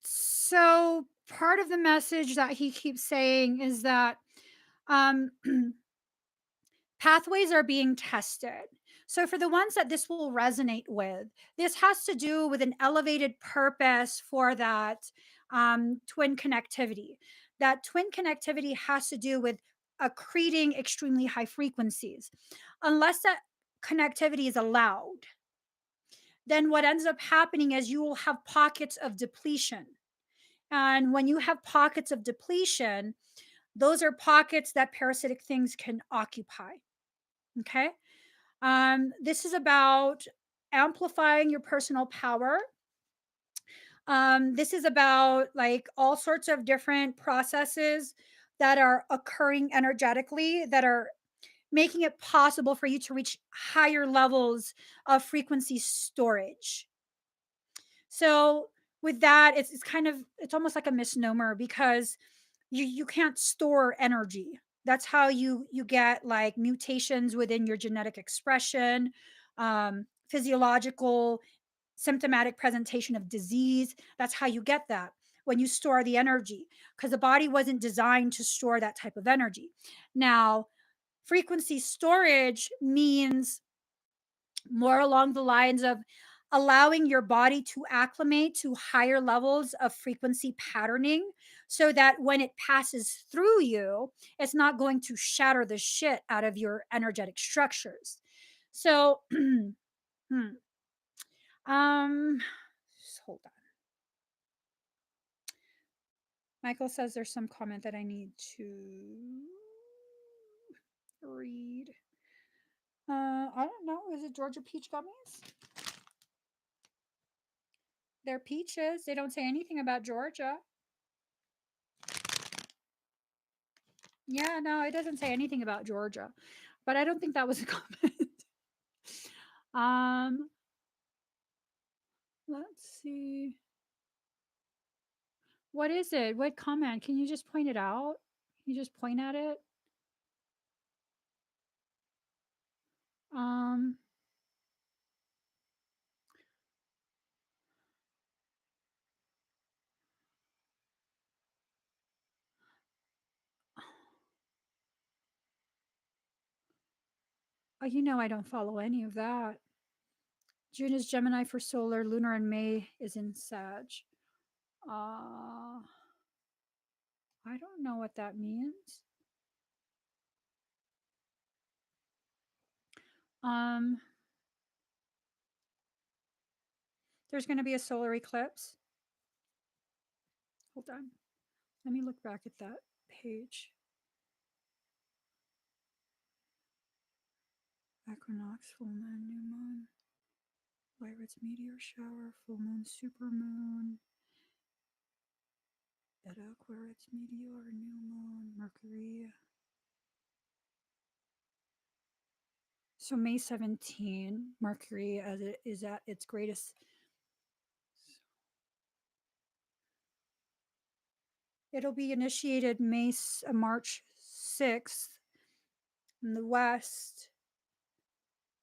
So part of the message that he keeps saying is that um, pathways are being tested. So for the ones that this will resonate with, this has to do with an elevated purpose for that twin connectivity. That twin connectivity has to do with accreting extremely high frequencies. Unless that connectivity is allowed, then what ends up happening is you will have pockets of depletion. And when you have pockets of depletion, those are pockets that parasitic things can occupy. Okay. This is about amplifying your personal power. This is about like all sorts of different processes that are occurring energetically that are making it possible for you to reach higher levels of frequency storage. So with that, it's kind of it's almost like a misnomer because you can't store energy. That's how you get like mutations within your genetic expression, physiological symptomatic presentation of disease. That's how you get that when you store the energy, because the body wasn't designed to store that type of energy. Now, frequency storage means more along the lines of allowing your body to acclimate to higher levels of frequency patterning so that when it passes through you, it's not going to shatter the shit out of your energetic structures. So, just hold on. Michael says there's some comment that I need to read. I don't know. Is it Georgia peach gummies? They're peaches. They don't say anything about Georgia. Yeah, no, it doesn't say anything about Georgia, but I don't think that was a comment. um, let's see. What is it? What comment? Can you just point it out? Can you just point at it? Um, You know, I don't follow any of that. June is Gemini for solar, lunar, and May is in Sag. Uh, I don't know what that means. Um, there's going to be a solar eclipse. Hold on. Let me look back at that page. Equinox, full moon, new moon, Lyra's meteor shower, full moon, super moon, Eta Aquarius meteor, new moon, Mercury. So May 17, Mercury as it is at its greatest. It'll be initiated March 6th in the west.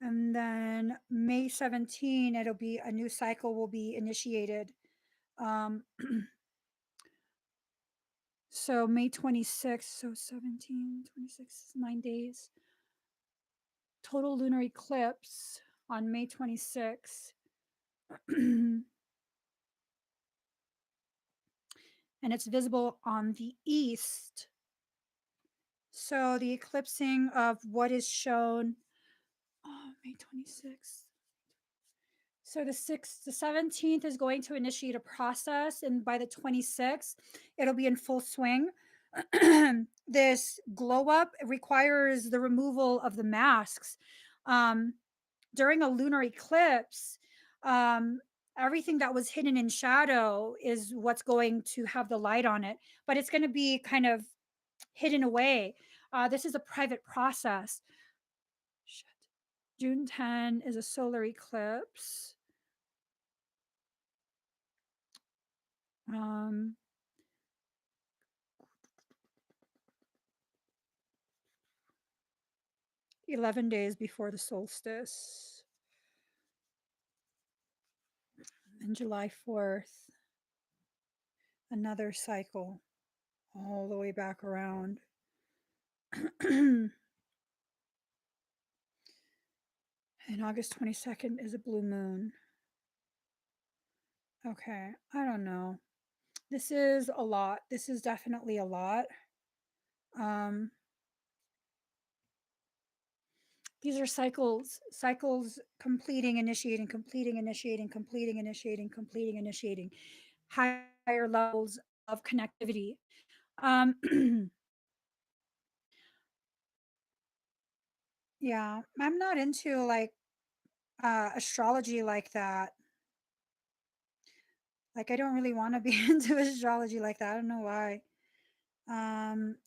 And then May 17, it'll be a new cycle will be initiated. So May 26th, so 17, 26, 9 days. Total lunar eclipse on May 26th. And it's visible on the east. So the eclipsing of what is shown, May 26th. So the 17th is going to initiate a process, and by the 26th, it'll be in full swing. This glow up requires the removal of the masks. During a lunar eclipse, everything that was hidden in shadow is what's going to have the light on it, but it's going to be kind of hidden away. This is a private process. Shit. June 10 is a solar eclipse. 11 days before the solstice. And July 4th, another cycle all the way back around. And August 22nd is a blue moon. Okay, I don't know. This is a lot. This is definitely a lot. These are cycles completing, initiating, completing, initiating, completing, initiating, completing, initiating, higher levels of connectivity. Yeah, I'm not into like astrology like that. Like I don't really want to be into astrology like that. I don't know why.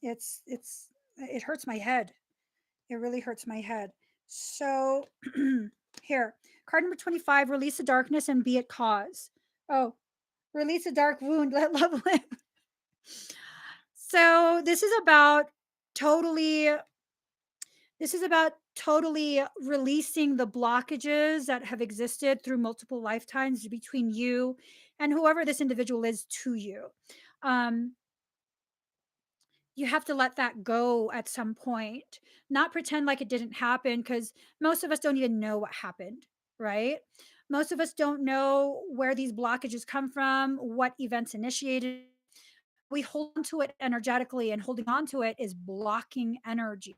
It hurts my head. It really hurts my head. So here, card number 25, release the darkness and be it cause. Oh, release a dark wound, let love live. So totally this is about totally releasing the blockages that have existed through multiple lifetimes between you and whoever this individual is to you. You have to let that go at some point, not pretend like it didn't happen, because most of us don't even know what happened, right? Most of us don't know where these blockages come from, what events initiated. We hold on to it energetically, and holding on to it is blocking energy.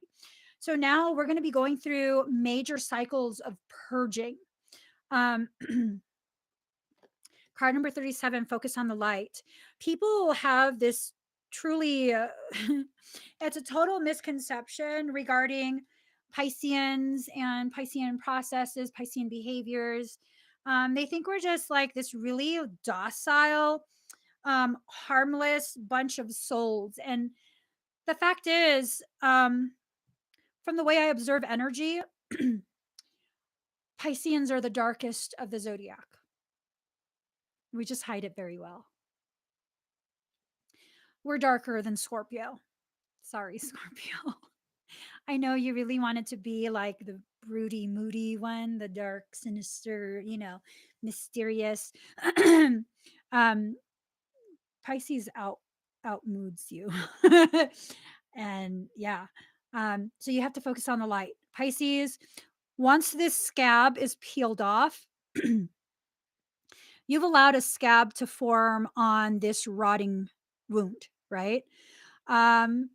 So now we're going to be going through major cycles of purging. Um, Card number 37, focus on the light. People have this truly, it's a total misconception regarding Pisceans and Piscean processes, Piscean behaviors. They think we're just like this really docile, harmless bunch of souls. And the fact is, from the way I observe energy, Pisceans are the darkest of the zodiac. We just hide it very well. We're darker than Scorpio. Sorry, Scorpio. I know you really wanted to be like the broody, moody one, the dark, sinister, mysterious. um, Pisces out moods you. And yeah. So you have to focus on the light. Pisces, once this scab is peeled off, you've allowed a scab to form on this rotting wound, right? Um,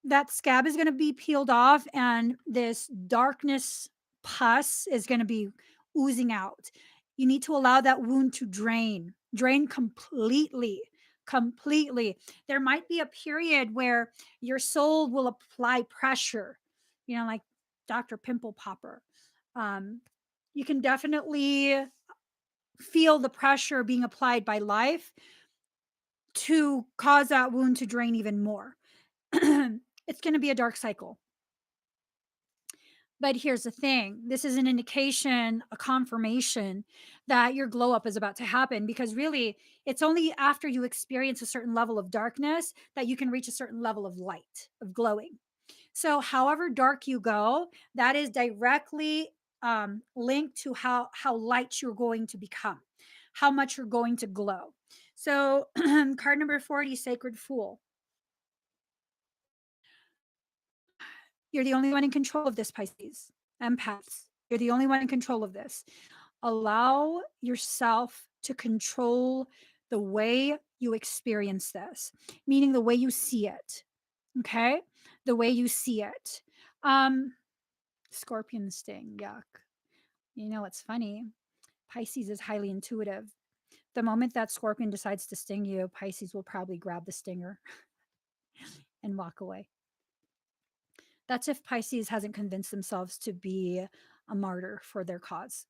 that scab is going to be peeled off, and this darkness pus is going to be oozing out. You need to allow that wound to drain completely. Completely. There might be a period where your soul will apply pressure, like Dr. Pimple Popper. Um, you can definitely feel the pressure being applied by life to cause that wound to drain even more. It's going to be a dark cycle. But here's the thing, this is an indication, a confirmation that your glow up is about to happen, because really, it's only after you experience a certain level of darkness that you can reach a certain level of light, of glowing. So, however dark you go, that is directly linked to how light you're going to become, how much you're going to glow. So, card number 40, Sacred Fool. You're the only one in control of this, Pisces. Empaths, you're the only one in control of this. Allow yourself to control the way you experience this, meaning the way you see it. Okay? The way you see it. Scorpion sting, yuck. It's funny. Pisces is highly intuitive. The moment that scorpion decides to sting you, Pisces will probably grab the stinger and walk away. That's if Pisces hasn't convinced themselves to be a martyr for their cause.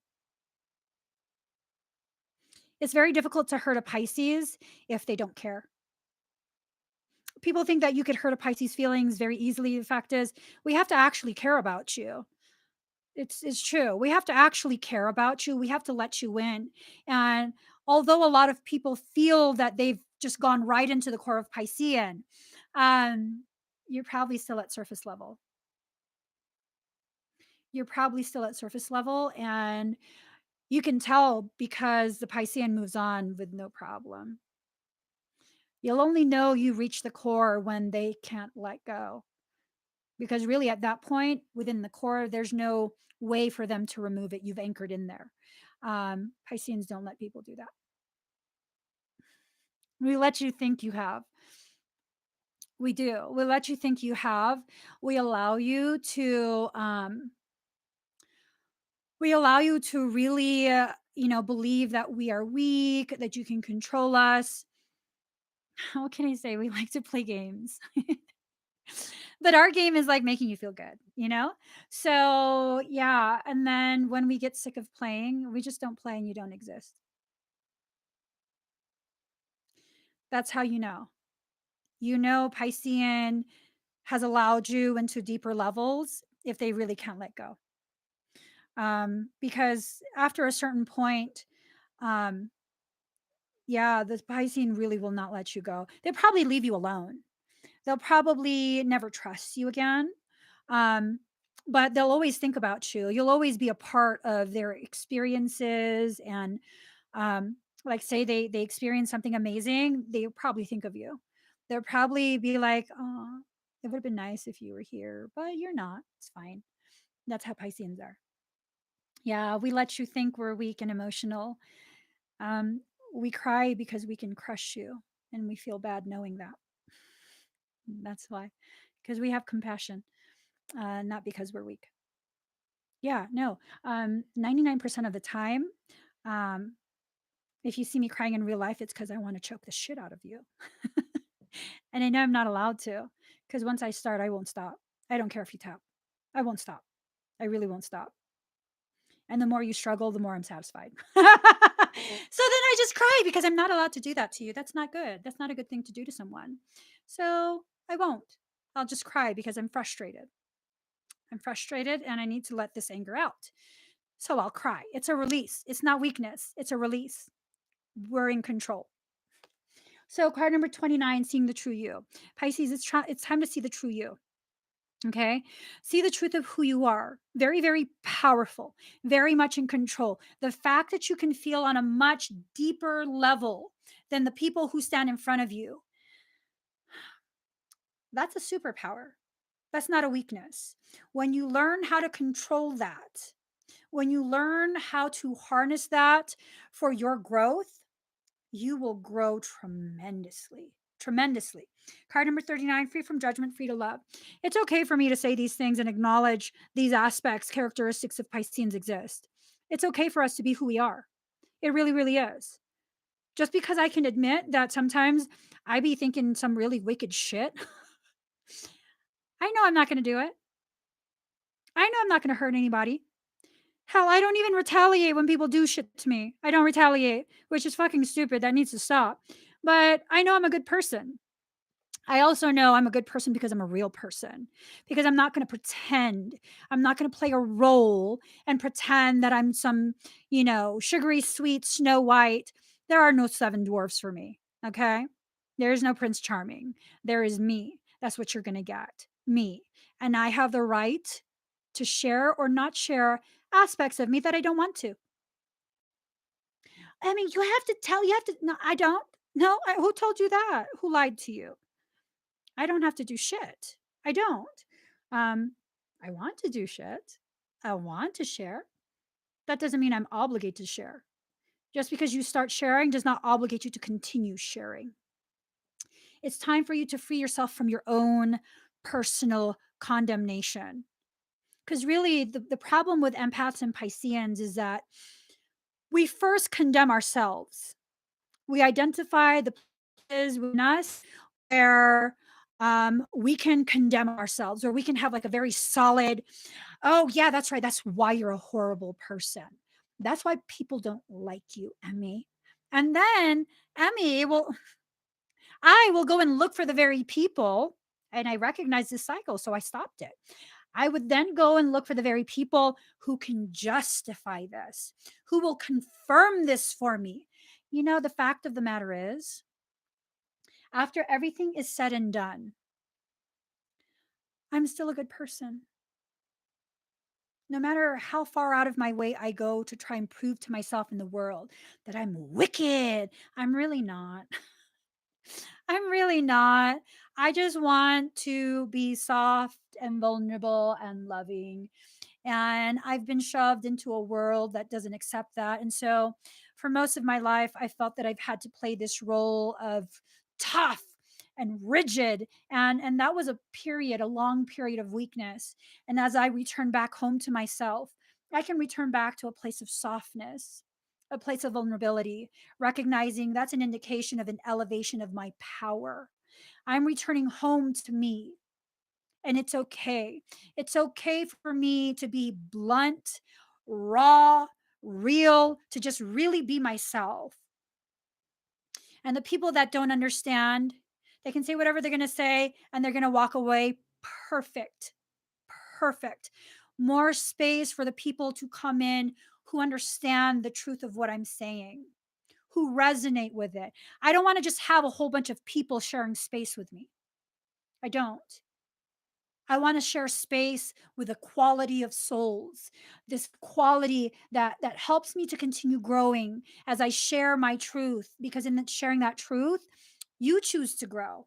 It's very difficult to hurt a Pisces if they don't care. People think that you could hurt a Pisces feelings very easily. The fact is, we have to actually care about you. It's true. We have to actually care about you. We have to let you in. And although a lot of people feel that they've just gone right into the core of Piscean, you're probably still at surface level. You're probably still at surface level, and you can tell because the Piscean moves on with no problem. You'll only know you reach the core when they can't let go. Because really, at that point, within the core, there's no way for them to remove it. You've anchored in there. Pisceans don't let people do that. We let you think you have. We do. We let you think you have. We allow you to. We allow you to really, believe that we are weak, that you can control us. How can I say? We like to play games. But our game is like making you feel good. So yeah, and then when we get sick of playing, we just don't play and you don't exist. That's how Piscean has allowed you into deeper levels if they really can't let go. Because after a certain point, yeah, the Piscean really will not let you go. They'll probably leave you alone. They'll probably never trust you again. Um, but they'll always think about you. You'll always be a part of their experiences. And like, say they experience something amazing, they'll probably think of you. They'll probably be like, oh, it would have been nice if you were here, but you're not. It's fine. That's how Pisceans are. Yeah, we let you think we're weak and emotional. Um, we cry because we can crush you, and we feel bad knowing that. That's why, because we have compassion, not because we're weak. Yeah, no. 99% of the time, um, if you see me crying in real life, it's because I want to choke the shit out of you. And I know I'm not allowed to, because once I start, I won't stop. I don't care if you tap. I won't stop. I really won't stop. And the more you struggle, the more I'm satisfied. So then I just cry because I'm not allowed to do that to you. That's not good. That's not a good thing to do to someone. So I won't. I'll just cry because I'm frustrated. I'm frustrated and I need to let this anger out. So I'll cry. It's a release. It's not weakness, it's a release. We're in control. So, card number 29, seeing the true you. Pisces, it's time to see the true you. Okay. See the truth of who you are. Very, very powerful, very much in control. The fact that you can feel on a much deeper level than the people who stand in front of you, that's a superpower. That's not a weakness. When you learn how to control that, when you learn how to harness that for your growth, you will grow tremendously. Tremendously. Card number 39, free from judgment, free to love. It's okay for me to say these things and acknowledge these aspects, characteristics of Pisceans exist. It's okay for us to be who we are. It really, really is. Just because I can admit that sometimes I be thinking some really wicked shit, I know I'm not going to do it. I know I'm not going to hurt anybody. Hell, I don't even retaliate when people do shit to me. I don't retaliate, which is fucking stupid. That needs to stop. But I know I'm a good person. I also know I'm a good person because I'm a real person, because I'm not going to pretend. I'm not going to play a role and pretend that I'm some, sugary sweet Snow White. There are no seven dwarfs for me. Okay. There is no Prince Charming. There is me. That's what you're going to get. Me. And I have the right to share or not share aspects of me that I don't want to. I mean, you have to, no, I don't. No, who told you that? Who lied to you? I don't have to do shit. I don't. Um, I want to do shit. I want to share. That doesn't mean I'm obligated to share. Just because you start sharing does not obligate you to continue sharing. It's time for you to free yourself from your own personal condemnation. Because really, the problem with empaths and Pisceans is that we first condemn ourselves. We identify the places within us where we can condemn ourselves, or we can have like a very solid, oh, yeah, that's right. That's why you're a horrible person. That's why people don't like you, Emmie. And then Emmie will, I will go and look for the very people, and I recognize this cycle, so I stopped it. I would then go and look for the very people who can justify this, who will confirm this for me. The fact of the matter is, after everything is said and done, I'm still a good person. No matter how far out of my way I go to try and prove to myself in the world that I'm wicked, I'm really not. I'm really not. I just want to be soft and vulnerable and loving. And I've been shoved into a world that doesn't accept that. And so for most of my life, I felt that I've had to play this role of tough and rigid. And that was a long period of weakness. And as I return back home to myself, I can return back to a place of softness, a place of vulnerability, recognizing that's an indication of an elevation of my power. I'm returning home to me, and it's okay. It's okay for me to be blunt, raw, real, to just really be myself. And the people that don't understand, they can say whatever they're going to say and they're going to walk away perfect. Perfect. More space for the people to come in who understand the truth of what I'm saying, who resonate with it. I don't want to just have a whole bunch of people sharing space with me. I don't. I want to share space with a quality of souls, this quality that helps me to continue growing as I share my truth. Because in sharing that truth, you choose to grow,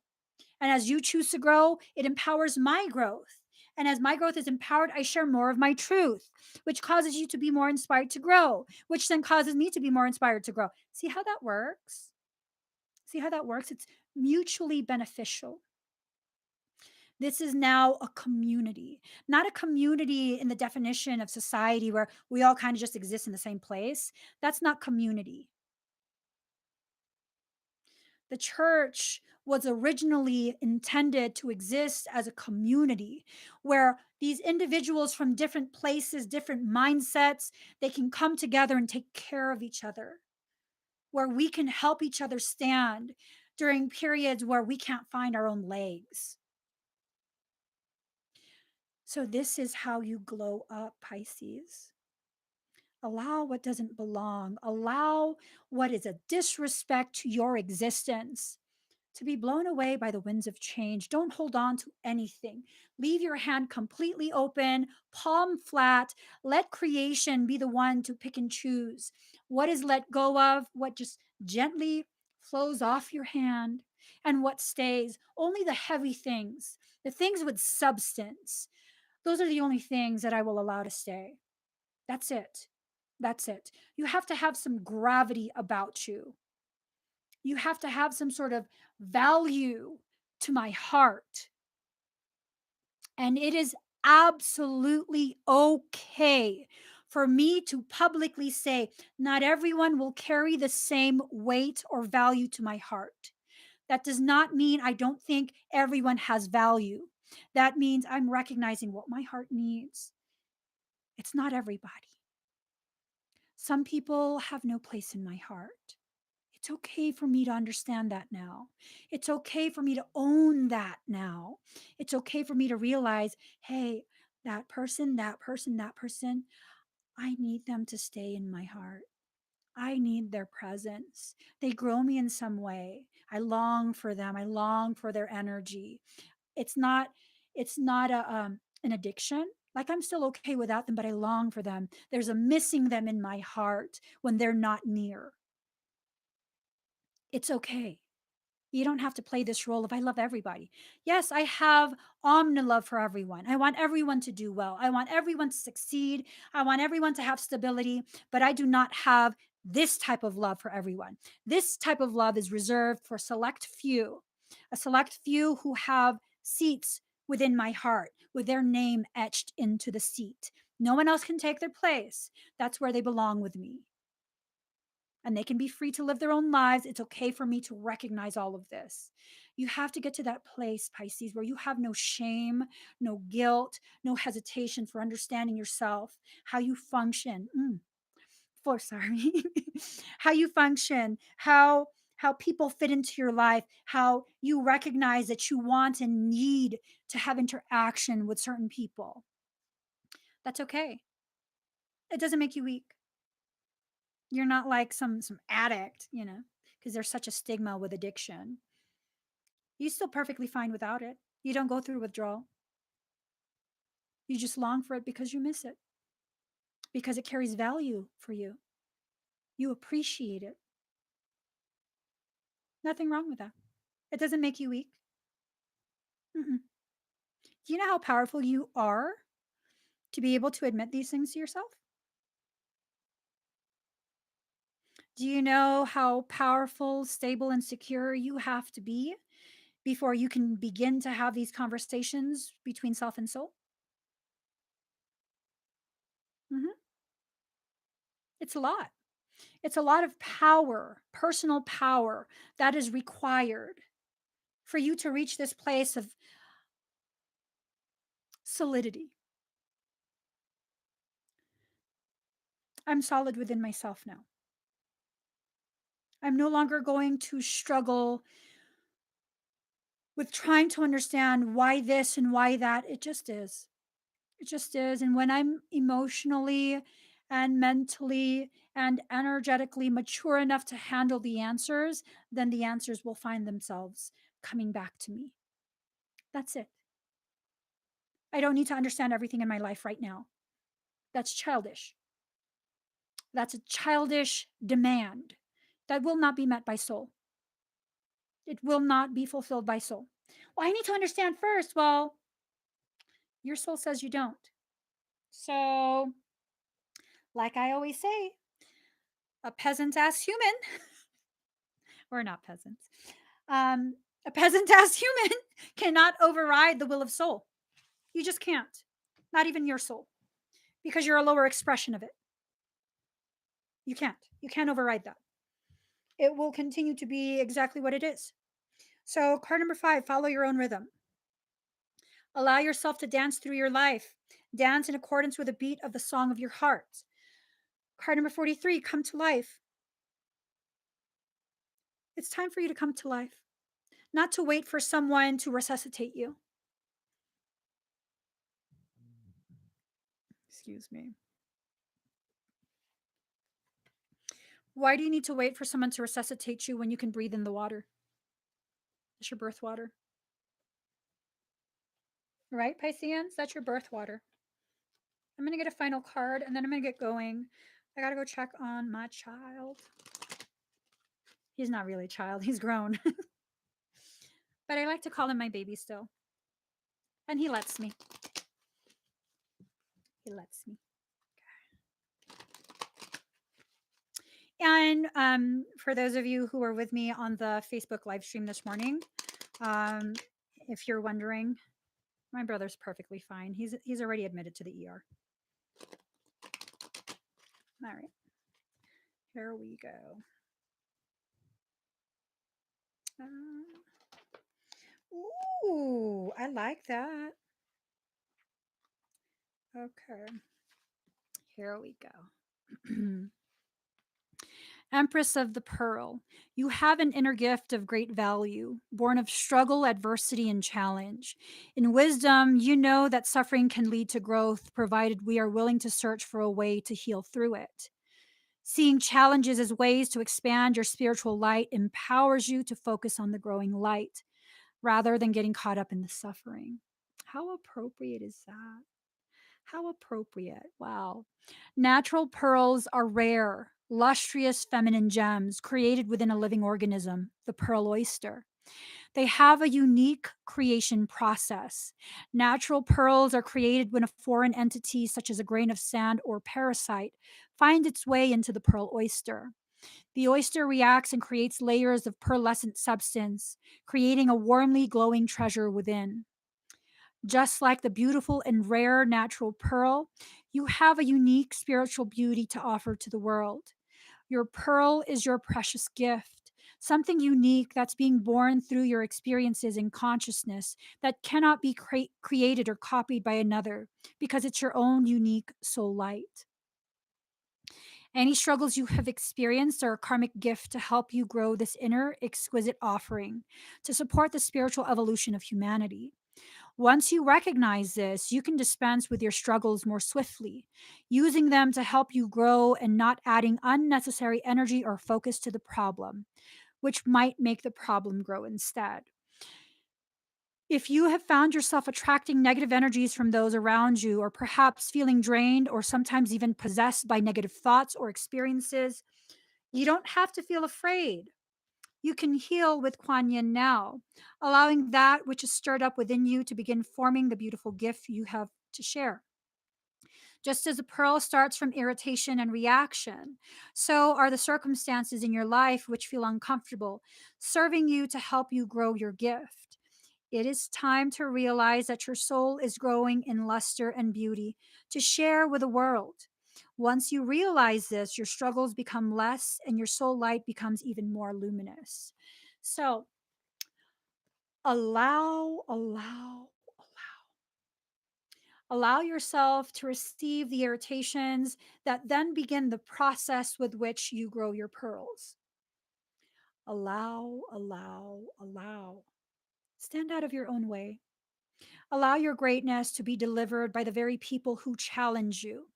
and as you choose to grow, it empowers my growth. And as my growth is empowered, I share more of my truth, which causes you to be more inspired to grow, which then causes me to be more inspired to grow. See how that works? See how that works? It's mutually beneficial. This is now a community, not a community in the definition of society where we all kind of just exist in the same place. That's not community. The church was originally intended to exist as a community where these individuals from different places, different mindsets, they can come together and take care of each other, where we can help each other stand during periods where we can't find our own legs. So, this is how you glow up, Pisces. Allow what doesn't belong, allow what is a disrespect to your existence to be blown away by the winds of change. Don't hold on to anything. Leave your hand completely open, palm flat. Let creation be the one to pick and choose what is let go of, what just gently flows off your hand, and what stays. Only the heavy things, The things with substance, those are the only things that I will allow to stay. That's it. That's it. You have to have some gravity about you. You have to have some sort of value to my heart. And it is absolutely okay for me to publicly say, not everyone will carry the same weight or value to my heart. That does not mean I don't think everyone has value. That means I'm recognizing what my heart needs. It's not everybody. Some people have no place in my heart. It's okay for me to understand that now. It's okay for me to own that now. It's okay for me to realize, hey, that person, that person, that person, I need them to stay in my heart. I need their presence. They grow me in some way. I long for them. I long for their energy. It's not it's not an addiction. Like I'm still okay without them, but I long for them. There's a missing them in my heart when they're not near. It's okay. You don't have to play this role of I love everybody. Yes, I have omni love for everyone. I want everyone to do well. I want everyone to succeed. I want everyone to have stability, but I do not have this type of love for everyone. This type of love is reserved for a select few who have seats within my heart with their name etched into the seat. No one else can take their place. That's where they belong with me, and they can be free to live their own lives. It's okay for me to recognize all of this. You have to get to that place, Pisces, where you have no shame, no guilt, no hesitation for understanding yourself, how you function. For sorry, how you function, how people fit into your life, how you recognize that you want and need to have interaction with certain people. That's okay. It doesn't make you weak. You're not like some addict, because there's such a stigma with addiction. You're still perfectly fine without it. You don't go through withdrawal. You just long for it because you miss it, because it carries value for you. You appreciate it. Nothing wrong with that. It doesn't make you weak. Mm-mm. Do you know how powerful you are to be able to admit these things to yourself? Do you know how powerful, stable, and secure you have to be before you can begin to have these conversations between self and soul? Hmm. It's a lot. It's a lot of power, personal power, that is required for you to reach this place of solidity. I'm solid within myself now. I'm no longer going to struggle with trying to understand why this and why that. It just is. It just is. And when I'm emotionally and mentally and energetically mature enough to handle the answers, then the answers will find themselves coming back to me. That's it. I don't need to understand everything in my life right now. That's childish. That's a childish demand that will not be met by soul. It will not be fulfilled by soul. Well, I need to understand first. Well, your soul says you don't. So, like I always say, a peasant ass human, we're not peasants, a peasant ass human cannot override the will of soul. You just can't. Not even your soul, because you're a lower expression of it. You can't. You can't override that. It will continue to be exactly what it is. So, card number 5, follow your own rhythm. Allow yourself to dance through your life. Dance in accordance with the beat of the song of your heart. Card number 43, come to life. It's time for you to come to life, not to wait for someone to resuscitate you. Excuse me. Why do you need to wait for someone to resuscitate you when you can breathe in the water? It's your birth water. Right, Pisceans? That's your birth water. I'm going to get a final card and then I'm going to get going. I got to go check on my child. He's not really a child, he's grown. But I like to call him my baby still. And he lets me. He lets me. And for those of you who were with me on the Facebook live stream this morning, um, if you're wondering, my brother's perfectly fine. He's already admitted to the ER. All right, here we go. Ooh, I like that. Okay, here we go. Empress of the Pearl, you have an inner gift of great value, born of struggle, adversity, and challenge. In wisdom, you know that suffering can lead to growth, provided we are willing to search for a way to heal through it. Seeing challenges as ways to expand your spiritual light empowers you to focus on the growing light rather than getting caught up in the suffering. How appropriate is that? How appropriate. Wow. Natural pearls are rare, lustrous feminine gems created within a living organism, the pearl oyster. They have a unique creation process. Natural pearls are created when a foreign entity, such as a grain of sand or parasite, finds its way into the pearl oyster. The oyster reacts and creates layers of pearlescent substance, creating a warmly glowing treasure within. Just like the beautiful and rare natural pearl, you have a unique spiritual beauty to offer to the world. Your pearl is your precious gift, something unique that's being born through your experiences and consciousness that cannot be created or copied by another because it's your own unique soul light. Any struggles you have experienced are a karmic gift to help you grow this inner exquisite offering to support the spiritual evolution of humanity. Once you recognize this, you can dispense with your struggles more swiftly, using them to help you grow and not adding unnecessary energy or focus to the problem, which might make the problem grow instead. If you have found yourself attracting negative energies from those around you, or perhaps feeling drained or sometimes even possessed by negative thoughts or experiences, you don't have to feel afraid. You can heal with Kuan Yin now, allowing that which is stirred up within you to begin forming the beautiful gift you have to share. Just as a pearl starts from irritation and reaction, so are the circumstances in your life which feel uncomfortable, serving you to help you grow your gift. It is time to realize that your soul is growing in luster and beauty to share with the world. Once you realize this, your struggles become less and your soul light becomes even more luminous. So allow, allow yourself to receive the irritations that then begin the process with which you grow your pearls. Allow. Stand out of your own way. Allow your greatness to be delivered by the very people who challenge you,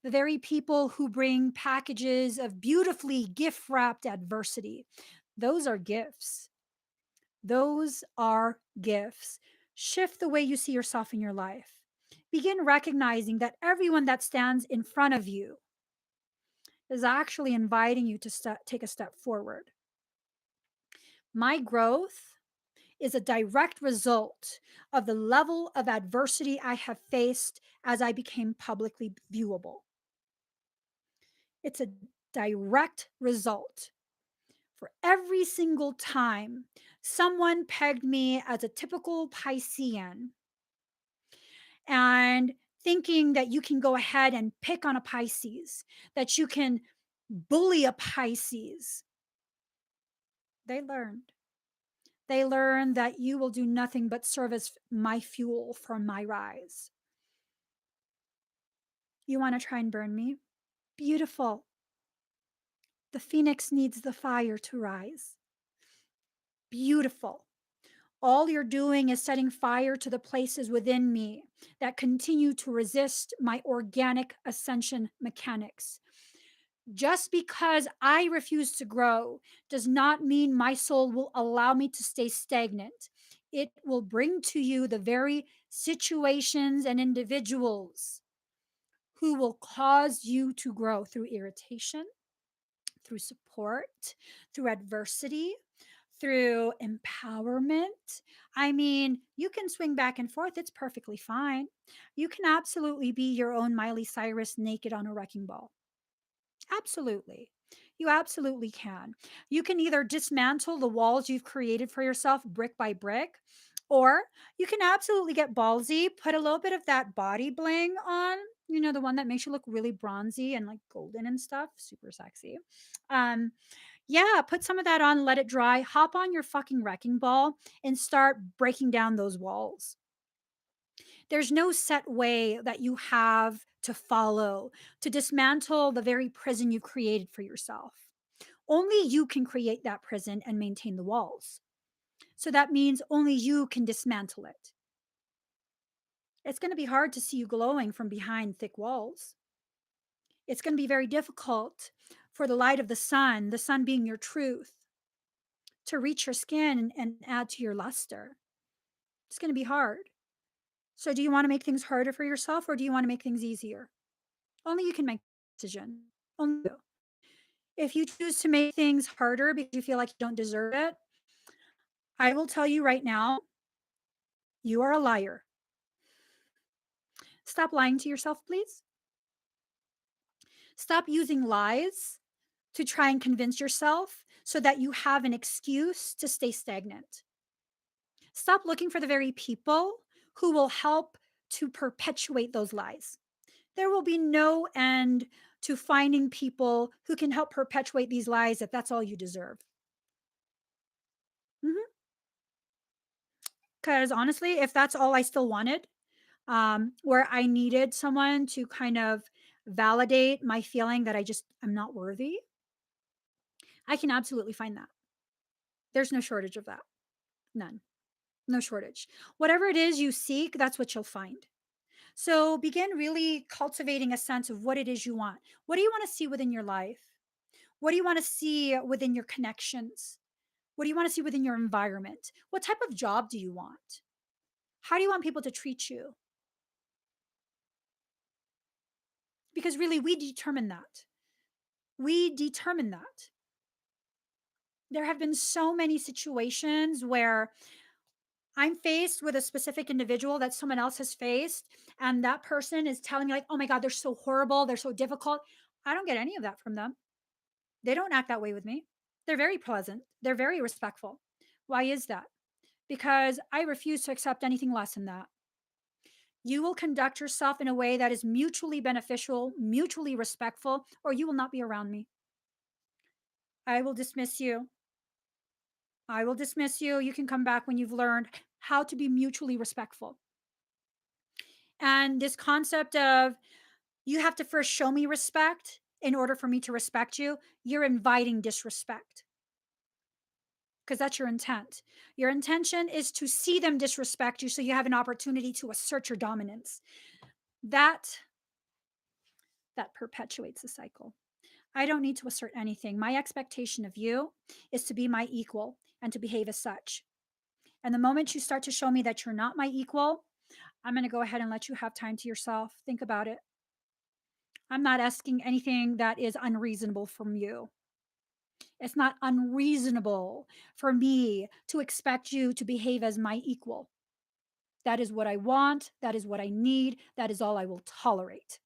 the very people who bring packages of beautifully gift wrapped adversity. Those are gifts. Those are gifts. Shift the way you see yourself in your life. Begin recognizing that everyone that stands in front of you is actually inviting you to take a step forward. My growth is a direct result of the level of adversity I have faced as I became publicly viewable. It's a direct result. For every single time someone pegged me as a typical Piscean and thinking that you can go ahead and pick on a Pisces, that you can bully a Pisces, they learned. They learned that you will do nothing but serve as my fuel for my rise. You want to try and burn me? Beautiful. The phoenix needs the fire to rise. Beautiful. All you're doing is setting fire to the places within me that continue to resist my organic ascension mechanics. Just because I refuse to grow does not mean my soul will allow me to stay stagnant. It will bring to you the very situations and individuals who will cause you to grow through irritation, through support, through adversity, through empowerment. I mean, you can swing back and forth, it's perfectly fine. You can absolutely be your own Miley Cyrus naked on a wrecking ball. Absolutely. You absolutely can. You can either dismantle the walls you've created for yourself brick by brick, or you can absolutely get ballsy, put a little bit of that body bling on, the one that makes you look really bronzy and like golden and stuff, super sexy. Um, yeah, put some of that on, let it dry, hop on your fucking wrecking ball and start breaking down those walls. There's no set way that you have to follow to dismantle the very prison you've created for yourself. Only you can create that prison and maintain the walls. So that means only you can dismantle it. It's going to be hard to see you glowing from behind thick walls. It's going to be very difficult for the light of the sun being your truth, to reach your skin and add to your luster. It's going to be hard. So, do you want to make things harder for yourself or do you want to make things easier? Only you can make a decision. Only you. If you choose to make things harder because you feel like you don't deserve it, I will tell you right now, you are a liar. Stop lying to yourself, please. Stop using lies to try and convince yourself so that you have an excuse to stay stagnant. Stop looking for the very people who will help to perpetuate those lies. There will be no end to finding people who can help perpetuate these lies that that's all you deserve. Because honestly, if that's all I still wanted, where I needed someone to kind of validate my feeling that I'm not worthy, I can absolutely find that. There's no shortage of that. None. No shortage. Whatever it is you seek, that's what you'll find. So begin really cultivating a sense of what it is you want. What do you want to see within your life? What do you want to see within your connections? What do you want to see within your environment? What type of job do you want? How do you want people to treat you? Because really, we determine that. We determine that. There have been so many situations where I'm faced with a specific individual that someone else has faced, and that person is telling me, like, oh my God, they're so horrible, they're so difficult. I don't get any of that from them. They don't act that way with me. They're very pleasant, they're very respectful. Why is that? Because I refuse to accept anything less than that. You will conduct yourself in a way that is mutually beneficial, mutually respectful, or you will not be around me. I will dismiss you. I will dismiss you. You can come back when you've learned how to be mutually respectful. And this concept of you have to first show me respect in order for me to respect you, you're inviting disrespect because that's your intent. Your intention is to see them disrespect you so you have an opportunity to assert your dominance. That that perpetuates the cycle. I don't need to assert anything. My expectation of you is to be my equal and to behave as such. And the moment you start to show me that you're not my equal, I'm going to go ahead and let you have time to yourself. Think about it. I'm not asking anything that is unreasonable from you. It's not unreasonable for me to expect you to behave as my equal. That is what I want. That is what I need. That is all I will tolerate.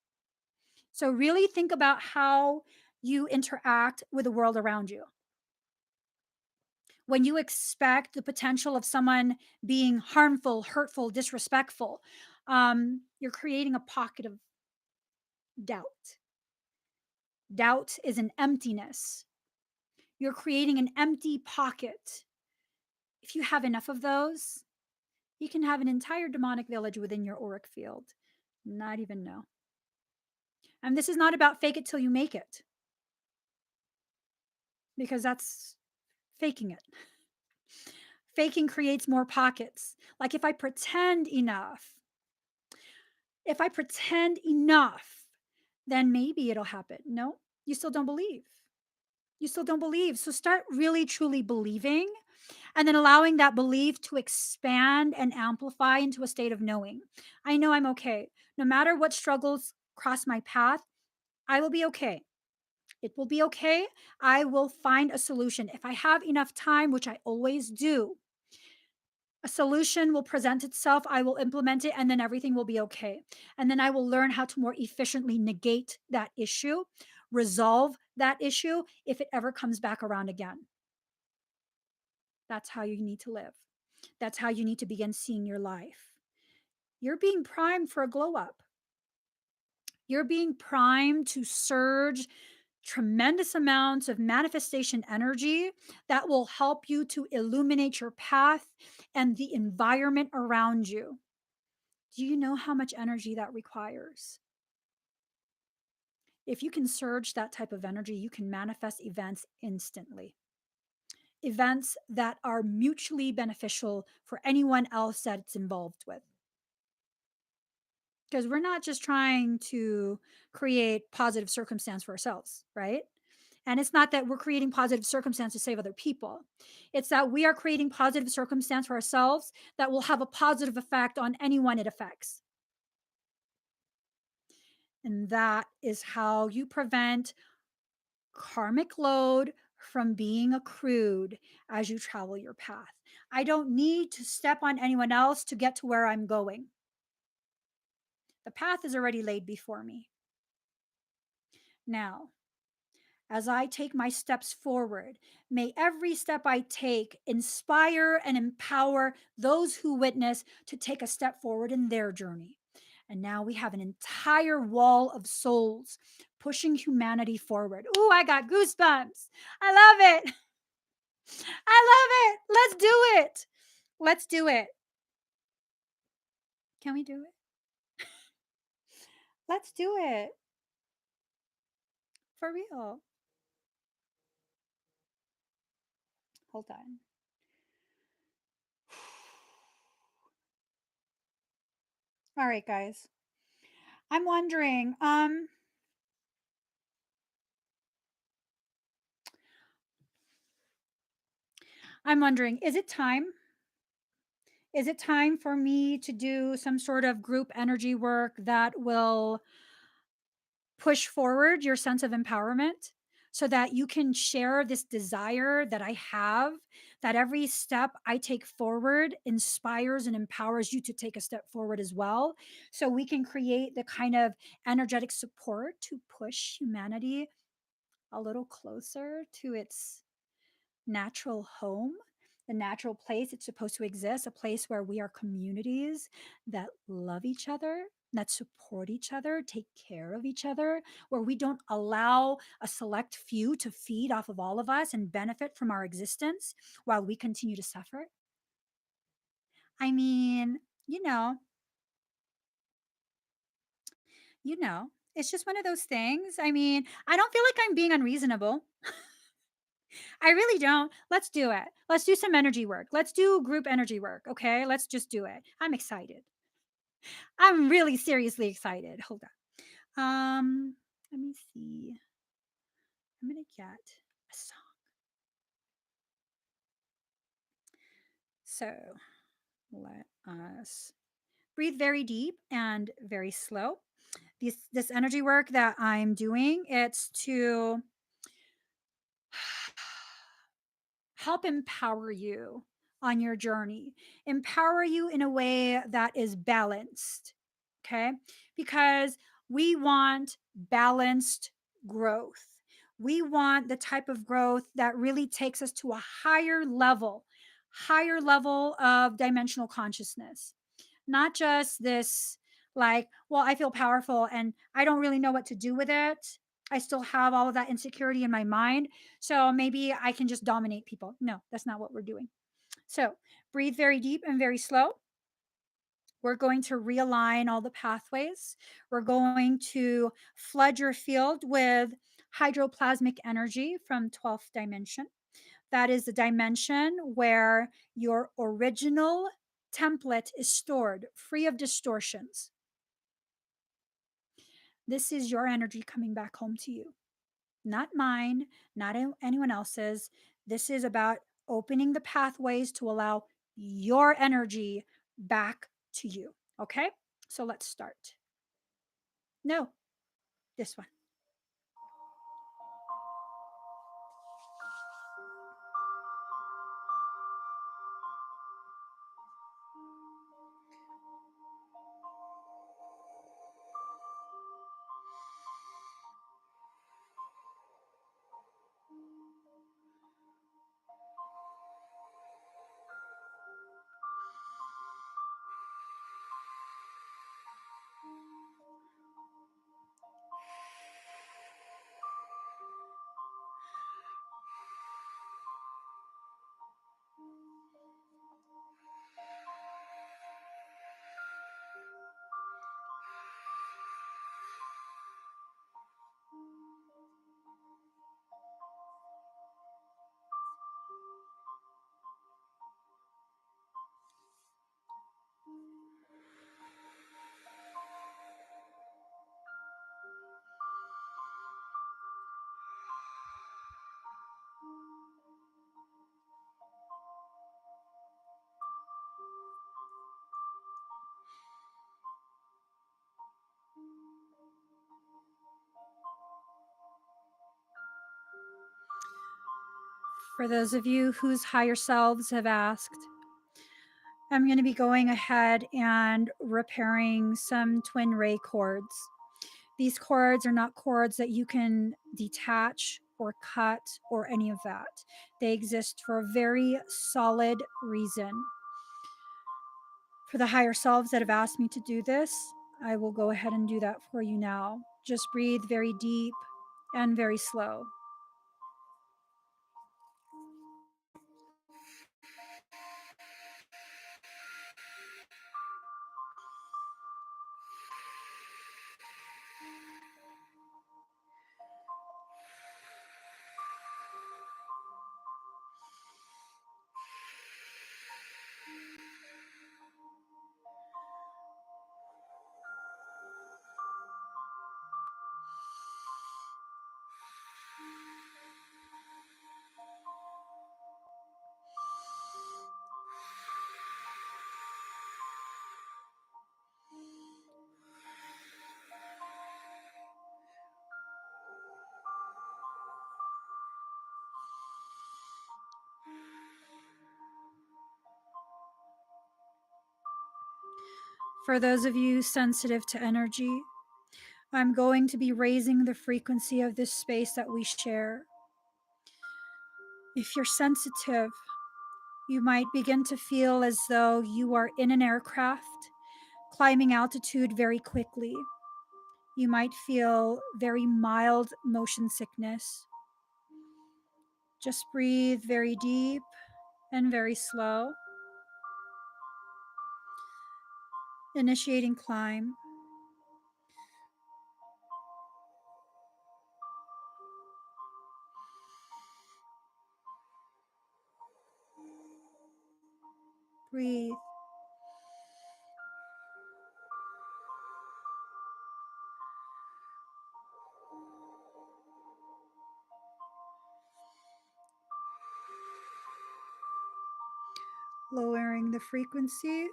So, really think about how you interact with the world around you. When you expect the potential of someone being harmful, hurtful, disrespectful, you're creating a pocket of doubt. Doubt is an emptiness. You're creating an empty pocket. If you have enough of those, you can have an entire demonic village within your auric field. Not even know. And this is not about fake it till you make it, because that's faking it. Faking creates more pockets. Like if I pretend enough, then maybe it'll happen. No, you still don't believe. You still don't believe. So start really truly believing and then allowing that belief to expand and amplify into a state of knowing. I know I'm okay. No matter what struggles cross my path, I will be okay. It will be okay. I will find a solution. If I have enough time, which I always do, a solution will present itself. I will implement it, and then everything will be okay. And then I will learn how to more efficiently negate that issue, resolve that issue if it ever comes back around again. That's how you need to live. That's how you need to begin seeing your life. You're being primed for a glow up. You're being primed to surge tremendous amounts of manifestation energy that will help you to illuminate your path and the environment around you. Do you know how much energy that requires? If you can surge that type of energy, you can manifest events instantly. Events that are mutually beneficial for anyone else that it's involved with. Because we're not just trying to create positive circumstance for ourselves, right? And it's not that we're creating positive circumstance to save other people. It's that we are creating positive circumstance for ourselves that will have a positive effect on anyone it affects. And that is how you prevent karmic load from being accrued as you travel your path. I don't need to step on anyone else to get to where I'm going. The path is already laid before me. Now, as I take my steps forward, may every step I take inspire and empower those who witness to take a step forward in their journey. And now we have an entire wall of souls pushing humanity forward. Ooh, I got goosebumps. I love it. I love it. Let's do it. Let's do it. Can we do it? Let's do it. For real. Hold on. All right, guys. I'm wondering, is it time? Is it time for me to do some sort of group energy work that will push forward your sense of empowerment so that you can share this desire that I have, that every step I take forward inspires and empowers you to take a step forward as well? So we can create the kind of energetic support to push humanity a little closer to its natural home, the natural place it's supposed to exist, a place where we are communities that love each other, that support each other, take care of each other, where we don't allow a select few to feed off of all of us and benefit from our existence while we continue to suffer. I mean, you know, you know, it's just one of those things. I mean, I don't feel like I'm being unreasonable. I really don't. Let's do it. Let's do some energy work. Let's do group energy work. Okay. Let's just do it. I'm excited. I'm really seriously excited. Hold on. Let me see. I'm going to get a song. So let us breathe very deep and very slow. This energy work that I'm doing, it's to help empower you on your journey, empower you in a way that is balanced. Okay. Because we want balanced growth. We want the type of growth that really takes us to a higher level of dimensional consciousness, not just this like, well, I feel powerful and I don't really know what to do with it. I still have all of that insecurity in my mind. So maybe I can just dominate people. No, that's not what we're doing. So breathe very deep and very slow. We're going to realign all the pathways. We're going to flood your field with hydroplasmic energy from 12th dimension. That is the dimension where your original template is stored, free of distortions. This is your energy coming back home to you, not mine, not anyone else's. This is about opening the pathways to allow your energy back to you. Okay? So let's start. No, this one. For those of you whose higher selves have asked, I'm going to be going ahead and repairing some twin ray cords. These cords are not cords that you can detach or cut or any of that. They exist for a very solid reason. For the higher selves that have asked me to do this, I will go ahead and do that for you now. Just breathe very deep and very slow. For those of you sensitive to energy, I'm going to be raising the frequency of this space that we share. If you're sensitive, you might begin to feel as though you are in an aircraft climbing altitude very quickly. You might feel very mild motion sickness. Just breathe very deep and very slow. Initiating climb. Breathe. Lowering the frequency.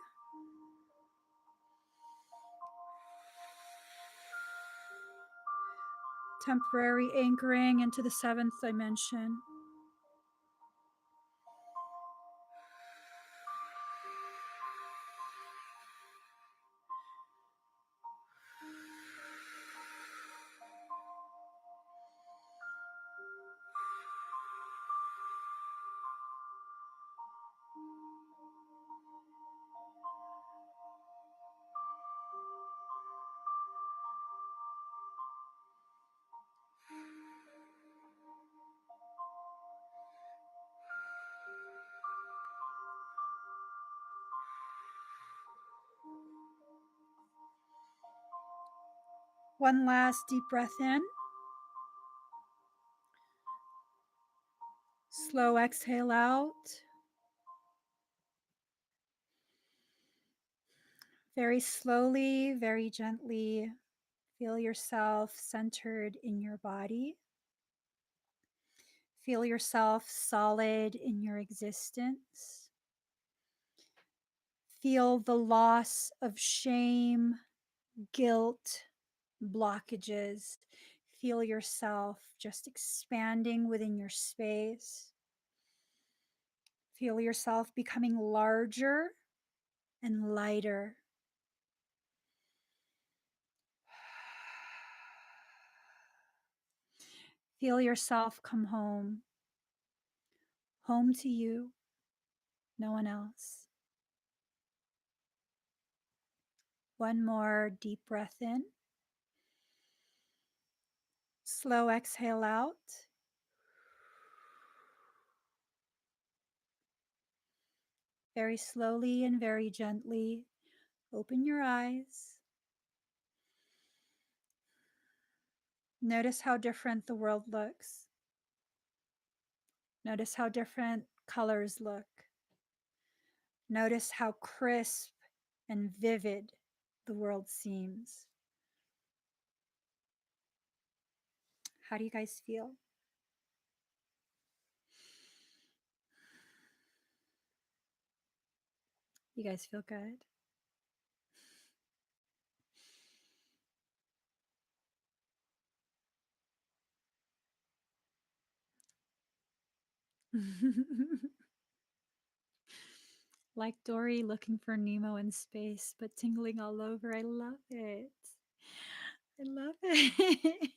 Temporary anchoring into the seventh dimension. One last deep breath in. Slow exhale out. Very slowly, very gently, feel yourself centered in your body. Feel yourself solid in your existence. Feel the loss of shame, guilt, blockages. Feel yourself just expanding within your space. Feel yourself becoming larger and lighter. Feel yourself come home. Home to you, no one else. One more deep breath in. Slow exhale out. Very slowly and very gently, open your eyes. Notice how different the world looks. Notice how different colors look. Notice how crisp and vivid the world seems. How do you guys feel? You guys feel good? Like Dory looking for Nemo in space, but tingling all over. I love it. I love it.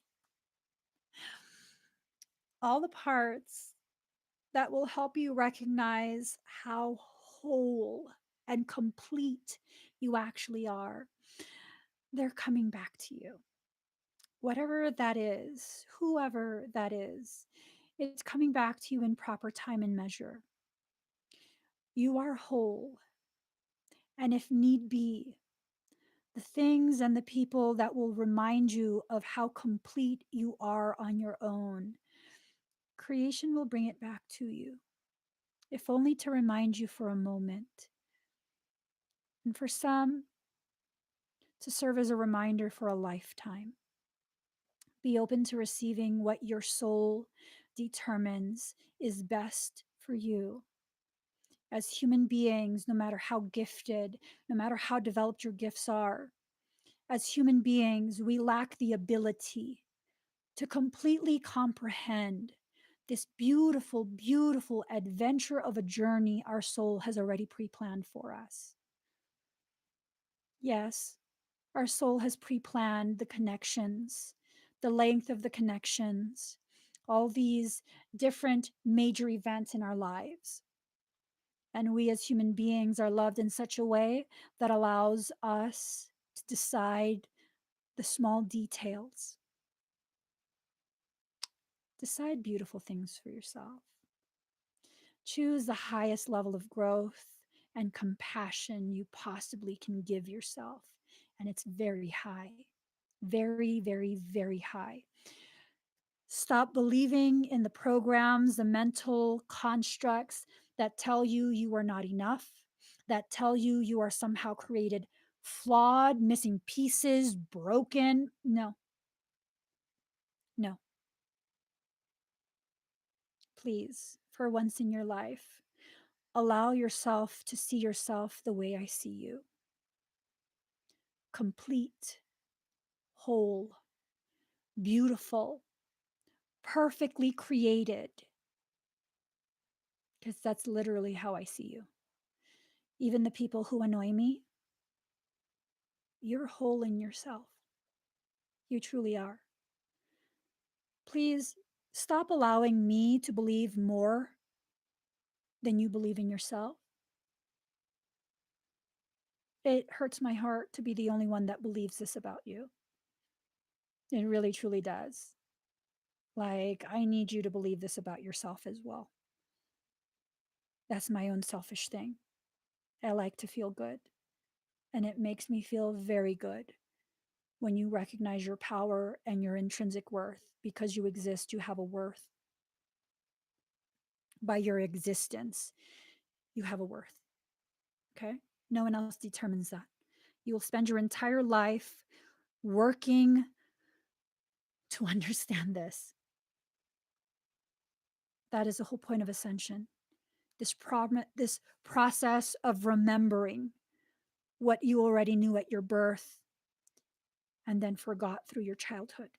All the parts that will help you recognize how whole and complete you actually are, they're coming back to you. Whatever that is, whoever that is, it's coming back to you in proper time and measure. You are whole. And if need be, the things and the people that will remind you of how complete you are on your own, creation will bring it back to you, if only to remind you for a moment. And for some, to serve as a reminder for a lifetime. Be open to receiving what your soul determines is best for you. As human beings, no matter how gifted, no matter how developed your gifts are, as human beings, we lack the ability to completely comprehend this beautiful, beautiful adventure of a journey our soul has already pre planned for us. Yes, our soul has pre planned the connections, the length of the connections, all these different major events in our lives. And we as human beings are loved in such a way that allows us to decide the small details. Decide beautiful things for yourself. Choose the highest level of growth and compassion you possibly can give yourself. And it's very high, very, very, very high. Stop believing in the programs, the mental constructs that tell you you are not enough, that tell you you are somehow created flawed, missing pieces, broken. No, no, please, for once in your life, allow yourself to see yourself the way I see you: complete, whole, beautiful, perfectly created. Because that's literally how I see you. Even the people who annoy me, you're whole in yourself. You truly are. Please stop allowing me to believe more than you believe in yourself. It hurts my heart to be the only one that believes this about you. It really, truly does. Like, I need you to believe this about yourself as well. That's my own selfish thing. I like to feel good. And it makes me feel very good when you recognize your power and your intrinsic worth. Because you exist, you have a worth. By your existence, you have a worth. Okay? No one else determines that. You will spend your entire life working to understand this. That is the whole point of ascension. This process of remembering what you already knew at your birth and then forgot through your childhood.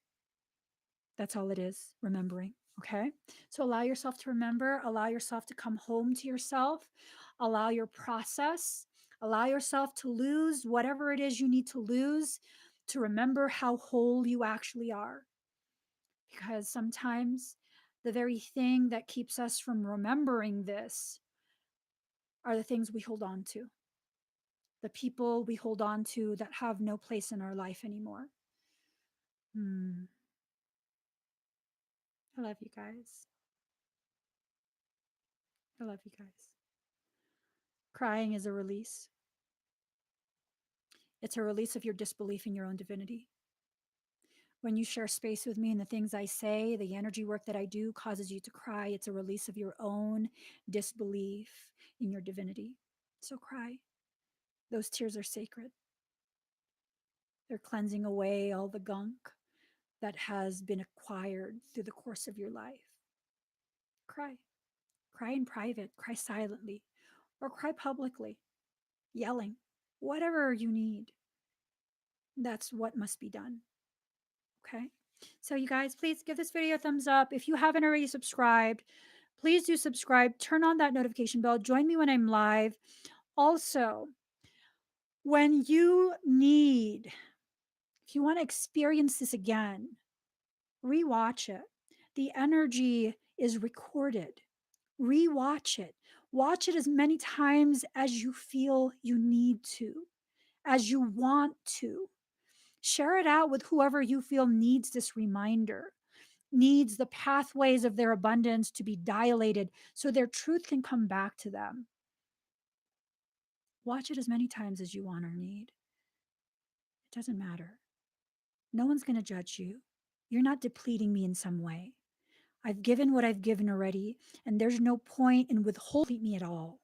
That's all it is, remembering. Okay. So allow yourself to remember, allow yourself to come home to yourself, allow your process, allow yourself to lose whatever it is you need to lose to remember how whole you actually are. Because sometimes the very thing that keeps us from remembering this are the things we hold on to, the people we hold on to that have no place in our life anymore. I love you guys. I love you guys. Crying is a release. It's a release of your disbelief in your own divinity. When you share space with me and the things I say, the energy work that I do causes you to cry. It's a release of your own disbelief in your divinity. So cry. Those tears are sacred. They're cleansing away all the gunk that has been acquired through the course of your life. Cry. Cry in private, cry silently, or cry publicly, yelling, whatever you need. That's what must be done. Okay. So, you guys, please give this video a thumbs up. If you haven't already subscribed, Please do subscribe, turn on that notification bell, join me when I'm live. Also, when you need, if you want to experience this again, rewatch it. The energy is recorded. Rewatch it. Watch it as many times as you feel you need to, as you want to. Share it out with whoever you feel needs this reminder, needs the pathways of their abundance to be dilated so their truth can come back to them. Watch it as many times as you want or need. It doesn't matter. No one's going to judge you. You're not depleting me in some way. I've given what I've given already, and there's no point in withholding me at all.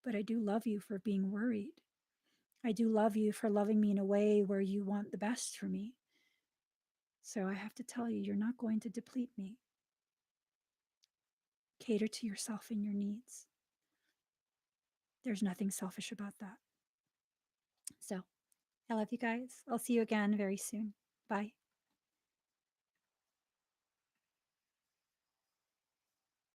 But I do love you for being worried. I do love you for loving me in a way where you want the best for me. So I have to tell you, you're not going to deplete me. Cater to yourself and your needs. There's nothing selfish about that. So I love you guys. I'll see you again very soon. Bye.